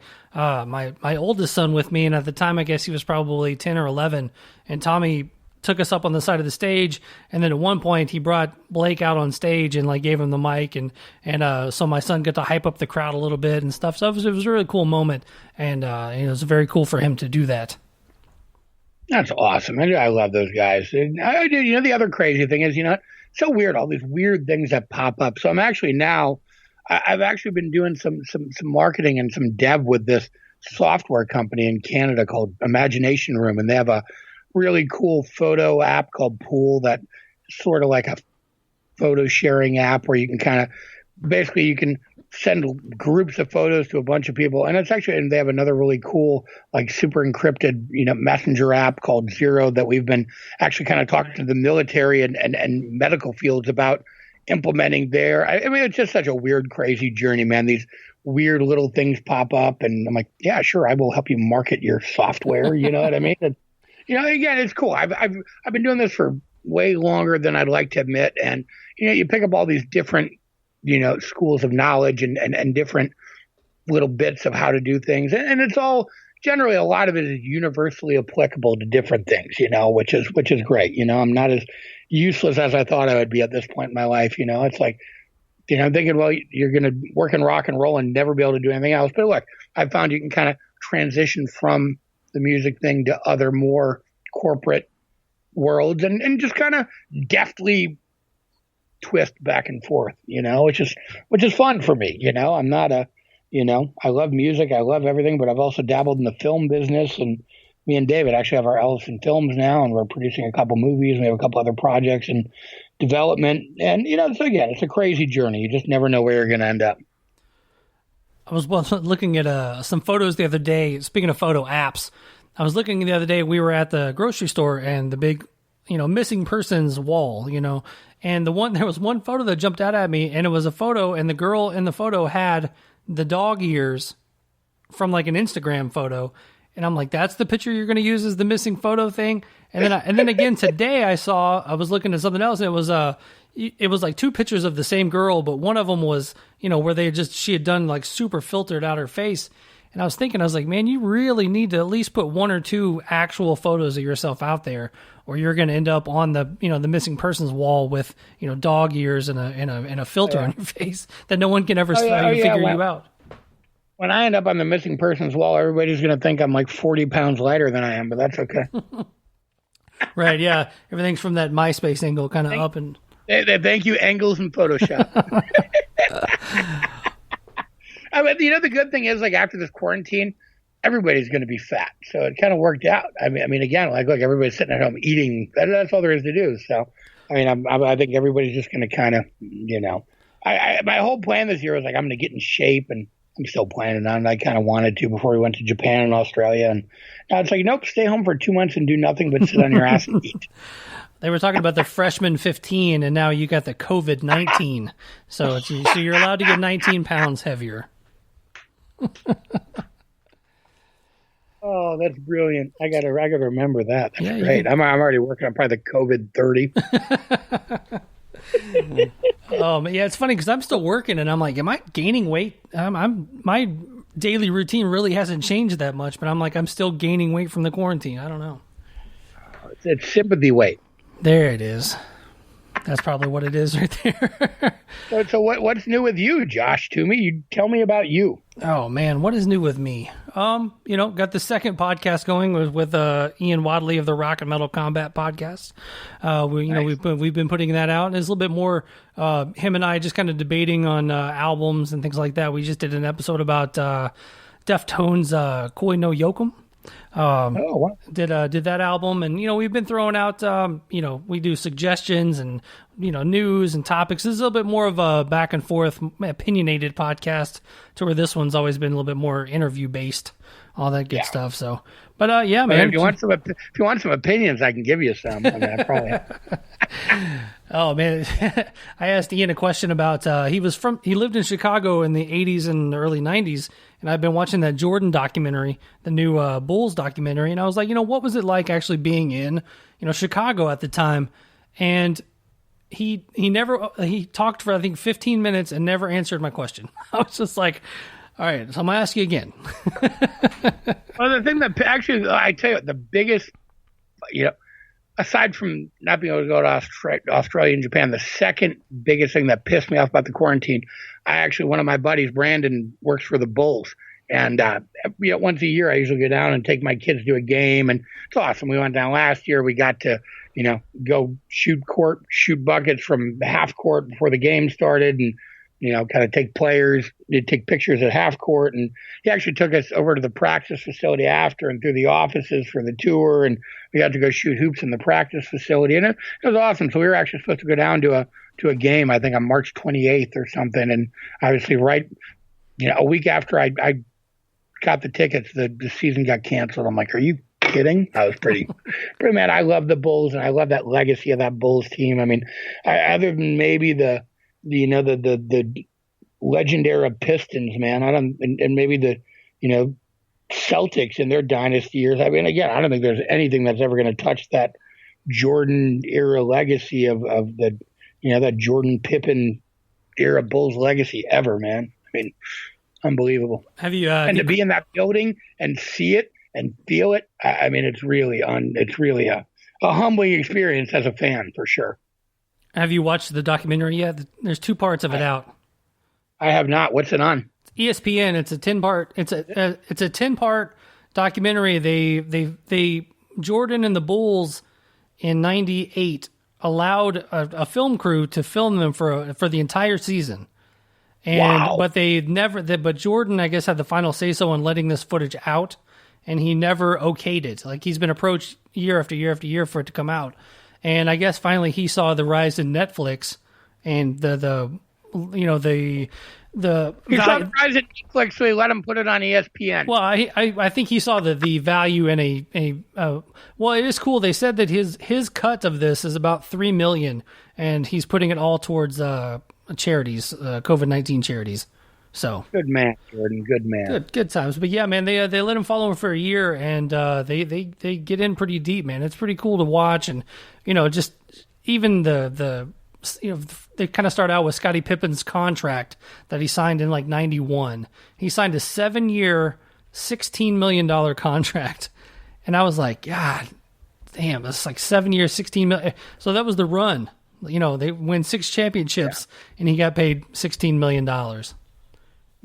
oldest son with me, and at the time, I guess he was probably 10 or 11, and Tommy took us up on the side of the stage, and then at one point, he brought Blake out on stage and, like, gave him the mic, and so my son got to hype up the crowd a little bit and stuff, so it was a really cool moment, and it was very cool for him to do that. That's awesome. I love those guys. And I do. The other crazy thing is, it's so weird, all these weird things that pop up. So I'm actually now, I've actually been doing some marketing and some dev with this software company in Canada called Imagination Room. And they have a really cool photo app called Pool that's sort of like a photo sharing app where you can kind of, basically you can send groups of photos to a bunch of people. And and they have another really cool, like super encrypted, messenger app called Zero that we've been actually kind of talking to the military and medical fields about implementing there. I mean, it's just such a weird, crazy journey, man. These weird little things pop up and I'm like, yeah, sure. I will help you market your software. You know what I mean? And, again, it's cool. I've been doing this for way longer than I'd like to admit. And, you pick up all these different, schools of knowledge and different little bits of how to do things. And it's all generally, a lot of it is universally applicable to different things, which is great. I'm not as useless as I thought I would be at this point in my life. It's like, I'm thinking, well, you're going to work in rock and roll and never be able to do anything else. But look, I found you can kind of transition from the music thing to other more corporate worlds and just kind of deftly twist back and forth, which is fun for me. I'm not I love music. I love everything, but I've also dabbled in the film business, and me and David actually have our Ellefson films now, and we're producing a couple movies, and we have a couple other projects in development. And, so again, it's a crazy journey. You just never know where you're going to end up. I was looking at some photos the other day. Speaking of photo apps, I was looking the other day, we were at the grocery store and the big, missing persons wall, and there was one photo that jumped out at me, and it was a photo, and the girl in the photo had the dog ears from like an Instagram photo. And I'm like, that's the picture you're going to use as the missing photo thing. And then again today I was looking at something else, and it was like two pictures of the same girl, but one of them was, where she had done like super filtered out her face. And I was like, man, you really need to at least put one or two actual photos of yourself out there, or you're going to end up on the, the missing persons wall with, dog ears and a filter on your face that no one can ever figure you out. When I end up on the missing persons wall, everybody's going to think I'm like 40 pounds lighter than I am, but that's okay. Right. Yeah. Everything's from that MySpace angle kind of up and. Thank you, angles and Photoshop. I mean, the good thing is, like, after this quarantine, everybody's going to be fat. So it kind of worked out. I mean, again, like, look, everybody's sitting at home eating. That's all there is to do. So I mean, I think everybody's just going to kind of, my whole plan this year was like, I'm going to get in shape, and I'm still planning on it. I kind of wanted to before we went to Japan and Australia. And now it's like, nope, stay home for 2 months and do nothing but sit on your ass and eat. They were talking about the freshman 15, and now you got the COVID-19. So you're allowed to get 19 pounds heavier. Oh, that's brilliant. I gotta remember that. That's great. I'm already working on probably the COVID 30. Yeah, it's funny because I'm still working, and I'm like, am I gaining weight? My daily routine really hasn't changed that much, but I'm like, I'm still gaining weight from the quarantine. I don't know. It's sympathy weight. There it is. That's probably what it is right there. So what's new with you, Josh Toomey? You tell me about you. Oh man, what is new with me? Got the second podcast going with Ian Wadley of the Rock and Metal Combat podcast. Nice. We've been putting that out, and it's a little bit more him and I just kind of debating on albums and things like that. We just did an episode about Deftones' Koi no Yokum. Wow. Did that album, and we've been throwing out we do suggestions and news and topics. This is a little bit more of a back and forth opinionated podcast, to where this one's always been a little bit more interview based, all that good stuff. So, but yeah, man, if you want some opinions, I can give you some. I mean, I probably Oh man, I asked Ian a question about he lived in Chicago in the 80s and the early 90s, and I've been watching that Jordan documentary, the new Bulls documentary, and I was like, what was it like actually being in Chicago at the time? And he talked for I think 15 minutes and never answered my question. I was just like, all right, so I'm gonna ask you again. Well, the thing that actually, I tell you, the biggest, aside from not being able to go to Australia and Japan, the second biggest thing that pissed me off about the quarantine, one of my buddies, Brandon, works for the Bulls. And, once a year, I usually go down and take my kids to a game. And it's awesome. We went down last year. We got to, go shoot buckets from half court before the game started, and, kind of take pictures at half court. And he actually took us over to the practice facility after and through the offices for the tour. And we got to go shoot hoops in the practice facility. And it was awesome. So we were actually supposed to go down to a game, I think on March 28th or something. And obviously a week after I got the tickets, the season got canceled. I'm like, are you kidding? I was pretty mad. I love the Bulls, and I love that legacy of that Bulls team. I mean, other than maybe the legend era Pistons, man, and maybe the Celtics in their dynasty years. I mean, again, I don't think there's anything that's ever going to touch that Jordan era legacy of the that Jordan Pippen era Bulls legacy ever, man. I mean, unbelievable. Have you to be in that building and see it and feel it? I mean, it's really a humbling experience as a fan, for sure. Have you watched the documentary yet? There's 2 parts of it out. I have not. What's it on? ESPN. It's a 10-part. It's a 10-part documentary. They Jordan and the Bulls in '98 allowed a film crew to film them for the entire season. And wow. But Jordan, I guess, had the final say so on letting this footage out, and he never okayed it. Like, he's been approached year after year after year for it to come out. And I guess finally he saw the rise in Netflix and the he saw the rise in Netflix, so he let him put it on ESPN. Well, I think he saw the value in well, it is cool. They said that his cut of this is about $3 million, and he's putting it all towards charities, COVID-19 charities. So good man, Jordan. Good man. Good times. But yeah, man, they let him follow him for a year, and they get in pretty deep, man. It's pretty cool to watch, and just even they kind of start out with Scottie Pippen's contract that he signed in like '91. He signed a 7-year, $16 million contract, and I was like, God damn, that's like 7 years, $16 million. So that was the run. They win 6 championships, and he got paid $16 million.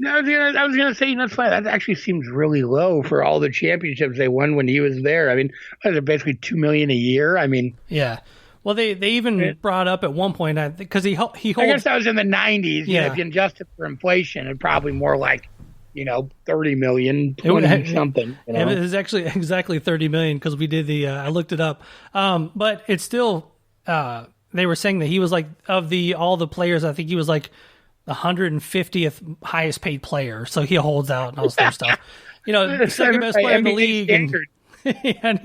No, I was gonna say, that's funny. That actually seems really low for all the championships they won when he was there. I mean, what is it, basically $2 million a year? I mean, yeah. Well, they even brought up at one point because he holds. I guess that was in the '90s. Yeah. If you adjust it for inflation, it'd probably more like 30 million, 20 something. It was actually exactly 30 million because we did I looked it up. But it's still they were saying that he was like of all the players, I think he was like the 150th highest paid player. So he holds out and all this other stuff. You know, second best player in the league, and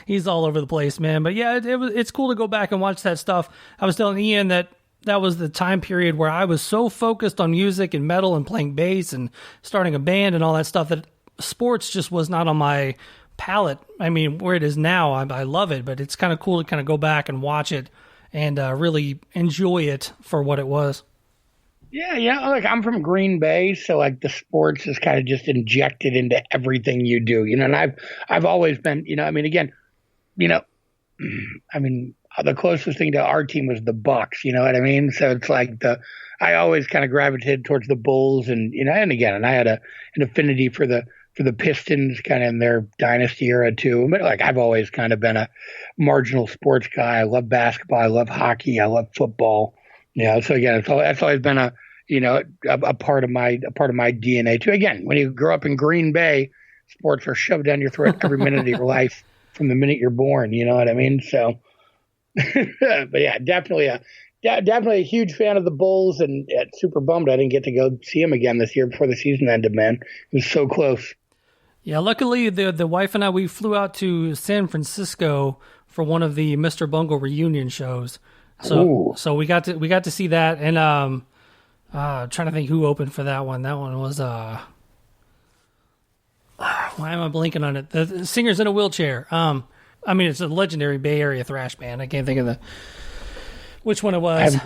he's all over the place, man. But yeah, it's cool to go back and watch that stuff. I was telling Ian that was the time period where I was so focused on music and metal and playing bass and starting a band and all that stuff that sports just was not on my palette. I mean, where it is now, I love it, but it's kind of cool to kind of go back and watch it and really enjoy it for what it was. Yeah, like I'm from Green Bay, so like the sports is kind of just injected into everything you do, you know. And I've always been, you know, I mean, again, you know, I mean, the closest thing to our team was the Bucks, you know what I mean? So it's like I always kind of gravitated towards the Bulls, and you know, and I had an affinity for the Pistons kind of in their dynasty era too. But like I've always kind of been a marginal sports guy. I love basketball, I love hockey, I love football. Yeah, so again, that's always been a part of my DNA too. Again, when you grow up in Green Bay, sports are shoved down your throat every minute of your life from the minute you're born. You know what I mean? So, but yeah, definitely a huge fan of the Bulls, and super bummed I didn't get to go see him again this year before the season ended. Man, it was so close. Yeah, luckily the wife and I, we flew out to San Francisco for one of the Mr. Bungle reunion shows. So we got to see that, and trying to think who opened for that one. That one was why am I blinking on it? The Singer's in a Wheelchair. I mean, it's a legendary Bay Area thrash band. I can't think of which one it was.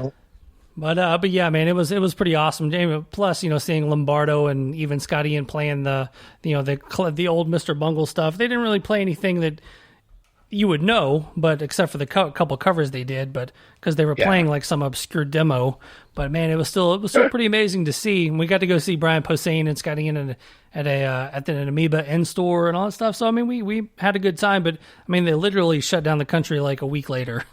But yeah, man, it was pretty awesome. Plus, you know, seeing Lombardo and even Scott Ian playing the old Mr. Bungle stuff. They didn't really play anything that you would know, but except for the couple covers they did, but because they were playing like some obscure demo. But man, it was still pretty amazing to see. And we got to go see Brian Posehn and Scott Ian at an Amoeba End store and all that stuff. So I mean, we had a good time. But I mean, they literally shut down the country like a week later.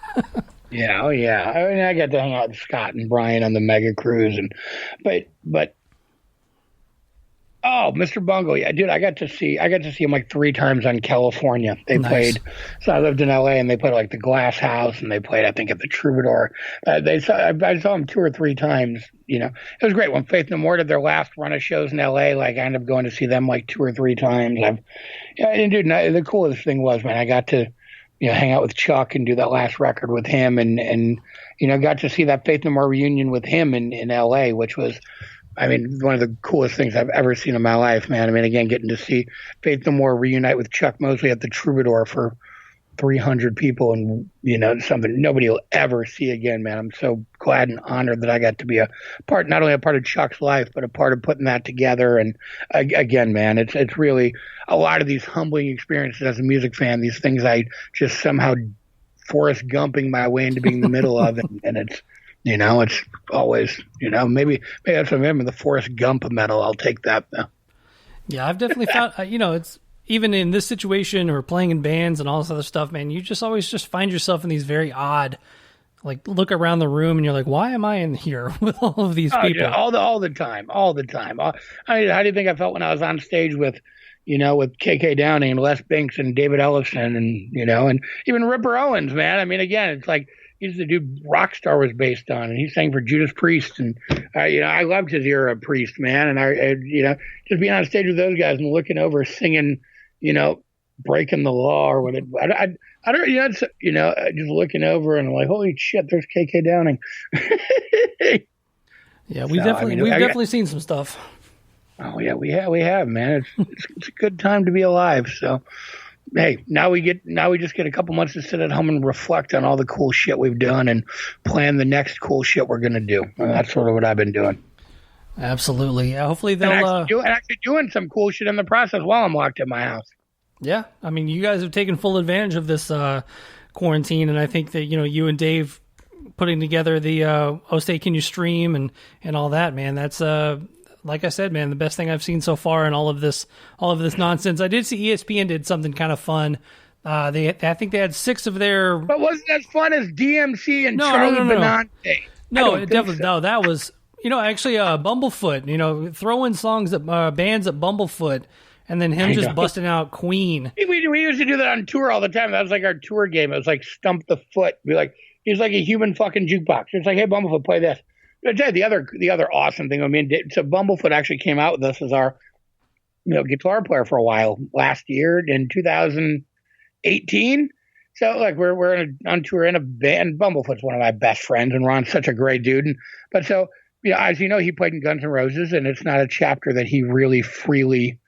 Yeah, oh yeah. I mean, I got to hang out with Scott and Brian on the Mega Cruise, but oh, Mr. Bungle, yeah, dude, I got to see him like 3 times on California. They played. So I lived in LA, and they played like the Glass House, and they played, I think, at the Troubadour. I saw him 2 or 3 times. You know, it was great when Faith No More did their last run of shows in LA. Like I ended up going to see them like 2 or 3 times. And dude, the coolest thing was, man, I got to, you know, hang out with Chuck and do that last record with him, and you know, got to see that Faith No More reunion with him in LA, which was, I mean, one of the coolest things I've ever seen in my life, man. I mean, again, getting to see Faith No More reunite with Chuck Mosley at the Troubadour for 300 people, and you know, something nobody will ever see again, man. I'm so glad and honored that I got to be not only a part of Chuck's life, but a part of putting that together. And again, man, it's really a lot of these humbling experiences as a music fan. These things I just somehow Forrest Gumping my way into being in the middle of, and it's. You know, it's always, you know, maybe that's what I remember, the Forrest Gump medal. I'll take that though. Yeah, I've definitely found, you know, it's even in this situation or playing in bands and all this other stuff, man, you just always just find yourself in these very odd, like look around the room and you're like, why am I in here with all of these people? Yeah, all the time. How do you think I felt when I was on stage with KK Downing and Les Binks and David Ellefson and, you know, and even Ripper Owens, man. I mean, again, it's like, he's the dude Rockstar was based on, and he sang for Judas Priest, and you know, I loved his era of Priest, man. And I you know, just being on stage with those guys and looking over, singing, you know, Breaking the Law or whatever. I don't, you know, just looking over and I'm like, holy shit, there's KK Downing. Yeah, we've definitely seen some stuff. Oh yeah, we have, man. It's a good time to be alive. So. Hey, now we just get a couple months to sit at home and reflect on all the cool shit we've done and plan the next cool shit we're going to do. And that's sort of what I've been doing. Absolutely. Yeah, hopefully they'll actually doing some cool shit in the process while I'm locked in my house. Yeah. I mean, you guys have taken full advantage of this quarantine, and I think that, you know, you and Dave putting together the Oh Stay Can You Stream and all that, man, that's like I said, man, the best thing I've seen so far in all of this nonsense. I did see ESPN did something kind of fun. I think they had 6 of their. But wasn't as fun as DMC and Charlie Benante? No, it definitely no. That was, you know, actually Bumblefoot. You know, throwing songs at bands at Bumblefoot, and then him just busting out Queen. We used to do that on tour all the time. That was like our tour game. It was like Stump the Foot. Be like, He's like a human fucking jukebox. It's like, hey, Bumblefoot, play this. But the other awesome thing, I mean, so Bumblefoot actually came out with us as our, guitar player for a while last year in 2018. So like we're on tour in a band. Bumblefoot's one of my best friends, and Ron's such a great dude. But so, as you know, he played in Guns N' Roses, and it's not a chapter that he really freely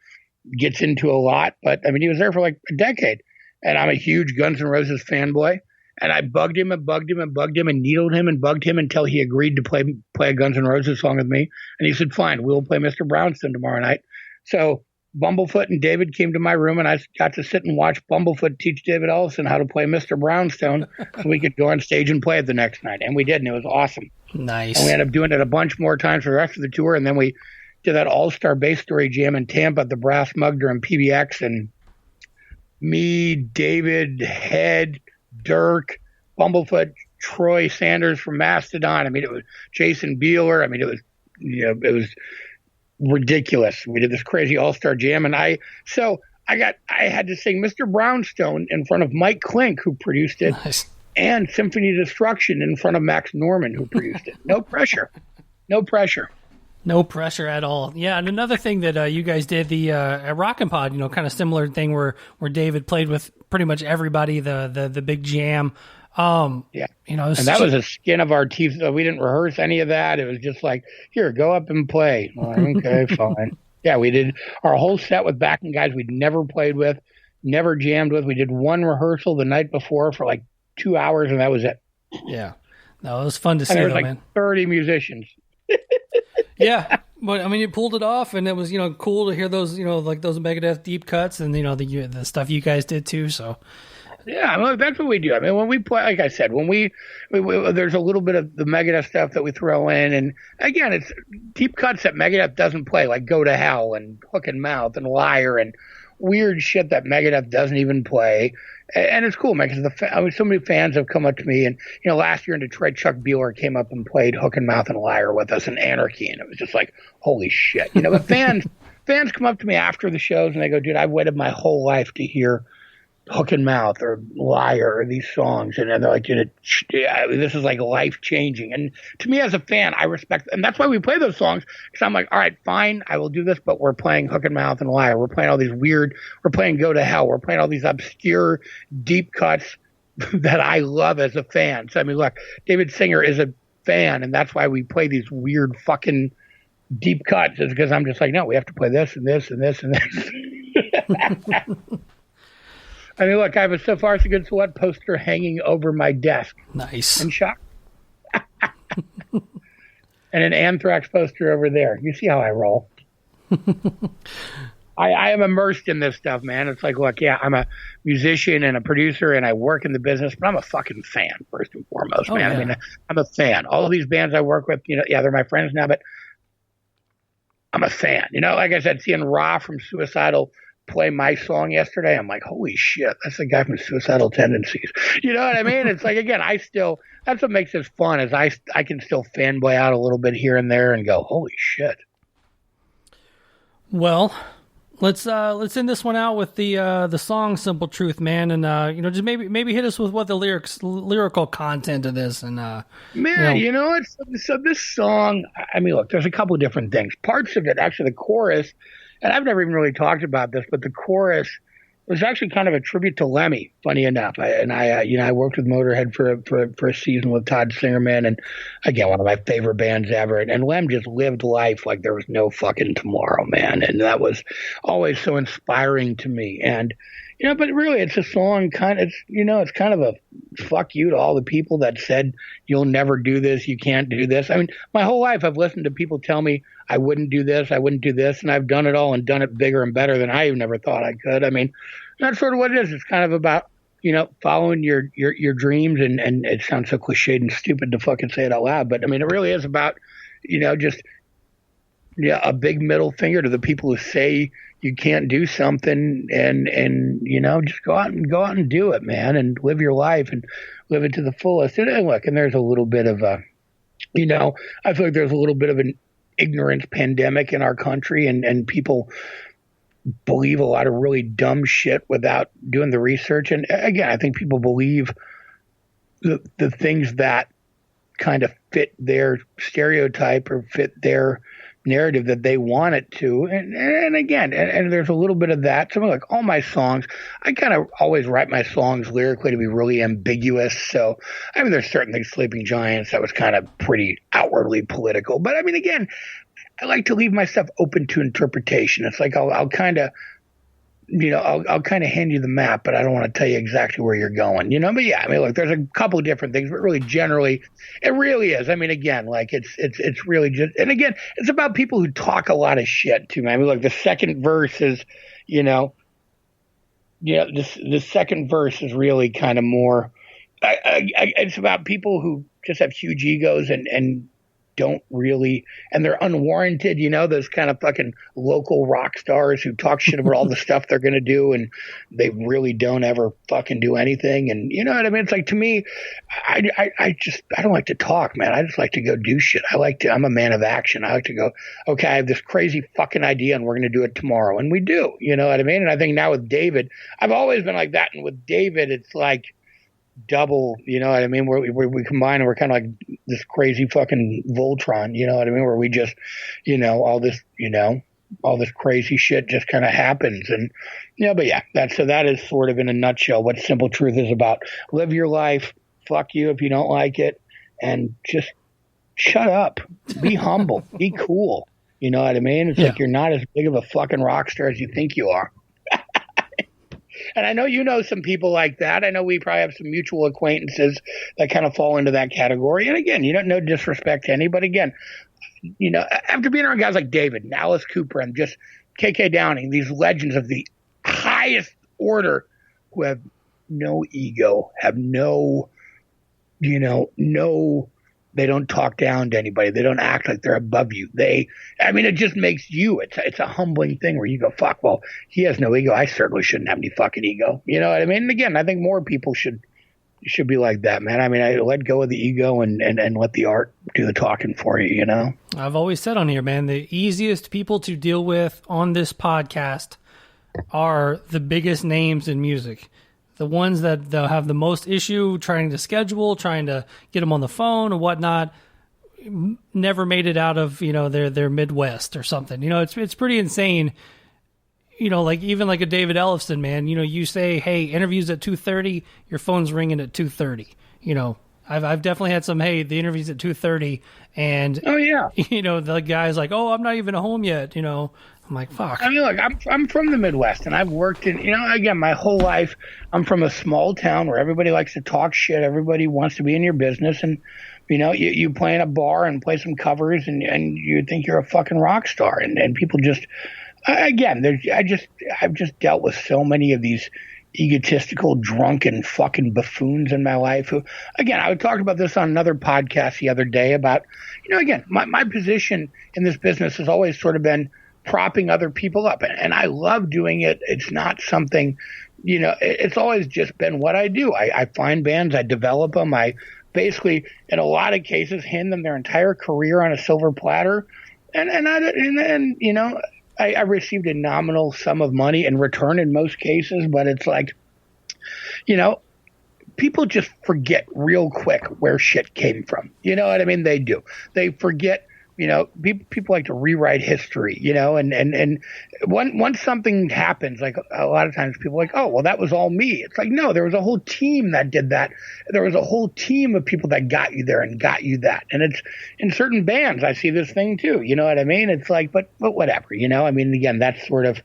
gets into a lot. But I mean, he was there for like a decade, and I'm a huge Guns N' Roses fanboy. And I bugged him and bugged him and bugged him and needled him and bugged him until he agreed to play a Guns N' Roses song with me. And he said, fine, we'll play Mr. Brownstone tomorrow night. So Bumblefoot and David came to my room, and I got to sit and watch Bumblefoot teach David Ellefson how to play Mr. Brownstone so we could go on stage and play it the next night. And we did, and it was awesome. Nice. And we ended up doing it a bunch more times for the rest of the tour. And then we did that all-star bass story jam in Tampa at the Brass Mugder and PBX. And me, David, Head, Dirk, Bumblefoot, Troy Sanders from Mastodon. I mean, it was Jason Beeler. I mean, it was ridiculous. We did this crazy all-star jam, and I had to sing Mr. Brownstone in front of Mike Klink, who produced it, nice. And Symphony Destruction in front of Max Norman, who produced it. No pressure. No pressure. No pressure at all. Yeah, and another thing that you guys did, the at Rockin' Pod, kind of similar thing where David played with pretty much everybody, the big jam. Yeah. And that was a skin of our teeth. So we didn't rehearse any of that. It was just like, here, go up and play. Like, okay, fine. Yeah, we did our whole set with backing guys we'd never played with, never jammed with. We did one rehearsal the night before for like 2 hours, and that was it. Yeah. No, it was fun to see, there was like man. 30 musicians. Yeah, but I mean, you pulled it off, and it was cool to hear those like those Megadeth deep cuts, and the stuff you guys did too. So yeah, well, that's what we do. I mean, when we play, like I said, when we there's a little bit of the Megadeth stuff that we throw in, and again, it's deep cuts that Megadeth doesn't play, like Go to Hell and Hook and Mouth and Liar and weird shit that Megadeth doesn't even play. And it's cool, man, because so many fans have come up to me, and last year in Detroit, Chuck Beeler came up and played Hook and Mouth and Liar with us in Anarchy, and it was just like, holy shit, But fans come up to me after the shows, and they go, dude, I've waited my whole life to hear Hook and Mouth or Liar or these songs, and they're like, dude, this is like life changing. And to me as a fan, I respect, and that's why we play those songs, because I'm like, all right, fine, I will do this, but we're playing Hook and Mouth and Liar. We're playing all these weird, we're playing Go to Hell. We're playing all these obscure deep cuts that I love as a fan. So I mean, look, David Singer is a fan, and that's why we play these weird fucking deep cuts, is because I'm just like, no, we have to play this and this and this and this. I mean, look, I have a So Far So Good So What poster hanging over my desk. nice. In shock. And an Anthrax poster over there. You see how I roll. I am immersed in this stuff, man. It's like, look, yeah, I'm a musician and a producer, and I work in the business, but I'm a fucking fan, first and foremost, man. Yeah. I mean, I'm a fan. All of these bands I work with, yeah, they're my friends now, but I'm a fan. Like I said, seeing Ra from Suicidal play my song yesterday, I'm like, holy shit, that's the guy from Suicidal Tendencies. You know what I mean? It's like, again, that's what makes this fun, is I can still fanboy out a little bit here and there and go, holy shit. Well, let's end this one out with the song "Simple Truth," man, and just maybe hit us with what the lyrical content of this, and man, so this song, I mean, look, there's a couple of different things. Parts of it, actually, the chorus. And I've never even really talked about this, but the chorus was actually kind of a tribute to Lemmy, funny enough. I worked with Motorhead for a season with Todd Singerman, and again, one of my favorite bands ever. And Lem just lived life like there was no fucking tomorrow, man. And that was always so inspiring to me. And but really, it's a song it's kind of a fuck you to all the people that said you'll never do this, you can't do this. I mean, my whole life I've listened to people tell me I wouldn't do this, and I've done it all and done it bigger and better than I even never thought I could. I mean, that's sort of what it is. It's kind of about following your dreams, and it sounds so cliched and stupid to fucking say it out loud, but I mean, it really is about just a big middle finger to the people who say you can't do something, and just go out and do it, man, and live your life and live it to the fullest. And look, and there's a little bit of I feel like there's a little bit of an ignorance pandemic in our country, and people believe a lot of really dumb shit without doing the research. And again, I think people believe the things that kind of fit their stereotype or fit their narrative that they want it to. And again, and there's a little bit of that. Something like all my songs, I kind of always write my songs lyrically to be really ambiguous. So, I mean, there's certain things, Sleeping Giants, that was kind of pretty outwardly political. But I mean, again, I like to leave my stuff open to interpretation. It's like I'll kind of, I'll kind of hand you the map, but I don't want to tell you exactly where you're going, But yeah, I mean, look, there's a couple of different things, but really, generally, it really is. I mean, again, like it's really just, and again, it's about people who talk a lot of shit too, man. I mean, like the second verse is, the second verse is really kind of more. It's about people who just have huge egos and don't really, and they're unwarranted, those kind of fucking local rock stars who talk shit about all the stuff they're going to do, and they really don't ever fucking do anything. And you know what I mean? It's like, to me, I don't like to talk, man. I just like to go do shit. I'm a man of action. I like to go, okay, I have this crazy fucking idea and we're going to do it tomorrow. And we do, you know what I mean? And I think now with David, I've always been like that. And with David, it's like double, you know what I mean? We combine and we're kind of like this crazy fucking Voltron, you know what I mean? Where we just, all this crazy shit just kind of happens. And, but yeah, that is sort of in a nutshell what Simple Truth is about. Live your life. Fuck you if you don't like it. And just shut up. Be humble. Be cool. You know what I mean? It's like you're not as big of a fucking rock star as you think you are. And I know you know some people like that. I know we probably have some mutual acquaintances that kind of fall into that category. And again, you don't know disrespect to anybody. Again, after being around guys like David and Alice Cooper and just KK Downing, these legends of the highest order who have no ego, have no, they don't talk down to anybody. They don't act like they're above you. It just makes you, it's a humbling thing where you go, fuck, well, he has no ego. I certainly shouldn't have any fucking ego. You know what I mean? And again, I think more people should be like that, man. I mean, I let go of the ego and let the art do the talking for you, I've always said on here, man, the easiest people to deal with on this podcast are the biggest names in music. The ones that they'll have the most issue trying to schedule, trying to get them on the phone or whatnot, never made it out of, their Midwest or something. It's pretty insane. Like even like a David Ellefson, man, you say, hey, interviews at 2:30, your phone's ringing at 2:30. I've definitely had some, hey, the interview's at 2:30 and, oh yeah, the guy's like, oh, I'm not even home yet. I'm like, fuck. I mean, look, I'm from the Midwest, and I've worked in, again, my whole life, I'm from a small town where everybody likes to talk shit. Everybody wants to be in your business, and, you play in a bar and play some covers, and you think you're a fucking rock star, and people just, again, I've just dealt with so many of these egotistical, drunken fucking buffoons in my life who, again, I talked about this on another podcast the other day about, again, my position in this business has always sort of been propping other people up. And I love doing it. It's not something, it's always just been what I do. I find bands, I develop them. I basically, in a lot of cases, hand them their entire career on a silver platter. And I received a nominal sum of money in return in most cases, but it's like, people just forget real quick where shit came from. You know what I mean? They do. They forget. People like to rewrite history, and once something happens, like a lot of times people are like, oh, well, that was all me. It's like, no, there was a whole team that did that. There was a whole team of people that got you there and got you that. And it's in certain bands, I see this thing too. You know what I mean? It's like, but whatever, I mean, again, that's sort of,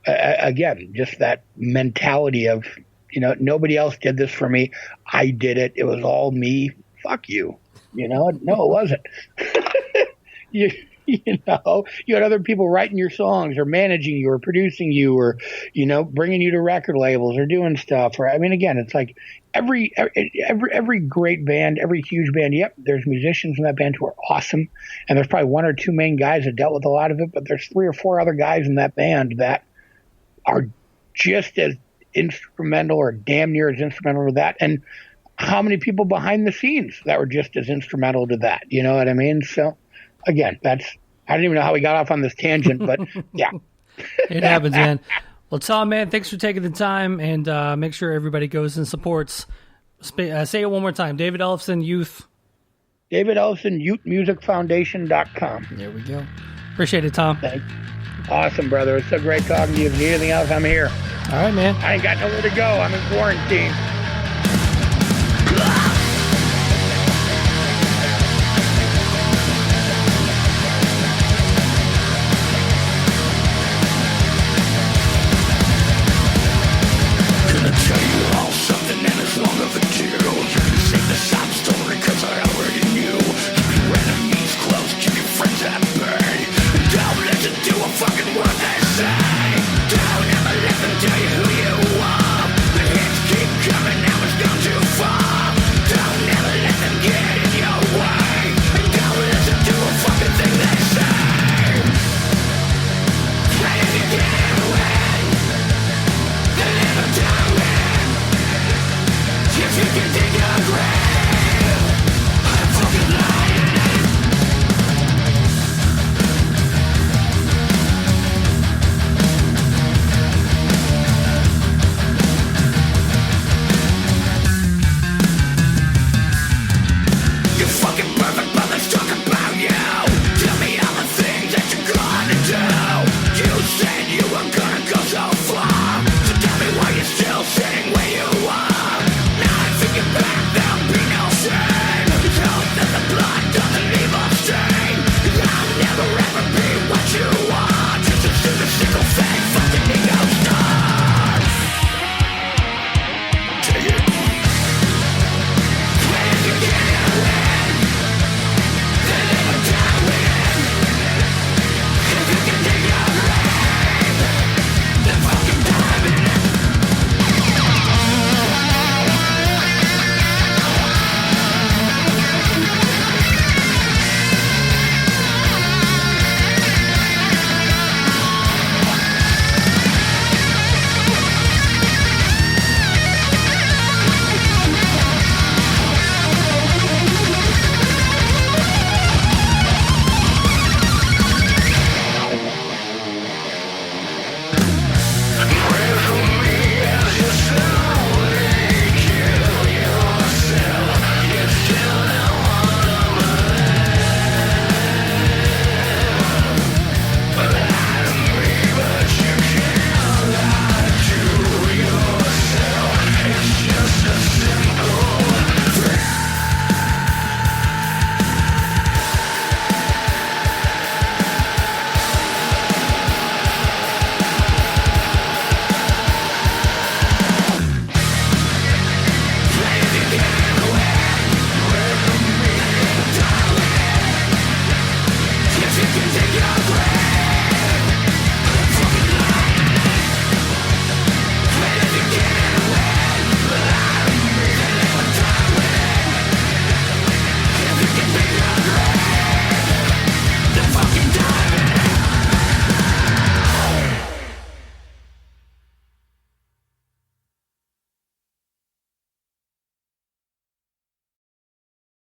again, just that mentality of, nobody else did this for me. I did it. It was all me. Fuck you. No, it wasn't. you had other people writing your songs or managing you or producing you or, bringing you to record labels or doing stuff. Or, I mean, again, it's like every great band, every huge band. Yep. There's musicians in that band who are awesome. And there's probably one or two main guys that dealt with a lot of it, but there's 3 or 4 other guys in that band that are just as instrumental or damn near as instrumental to that. And how many people behind the scenes that were just as instrumental to that? You know what I mean? So, again, I don't even know how we got off on this tangent, but yeah. It happens, man. Well, Thom, man, thanks for taking the time, and make sure everybody goes and supports Say it one more time. David Ellefson Youth. David Ellefson, YouthMusicFoundation.com. There we go. Appreciate it, Thom. Awesome, brother. It's so great talking to you. If you need anything else, I'm here. All right, man. I ain't got nowhere to go. I'm in quarantine.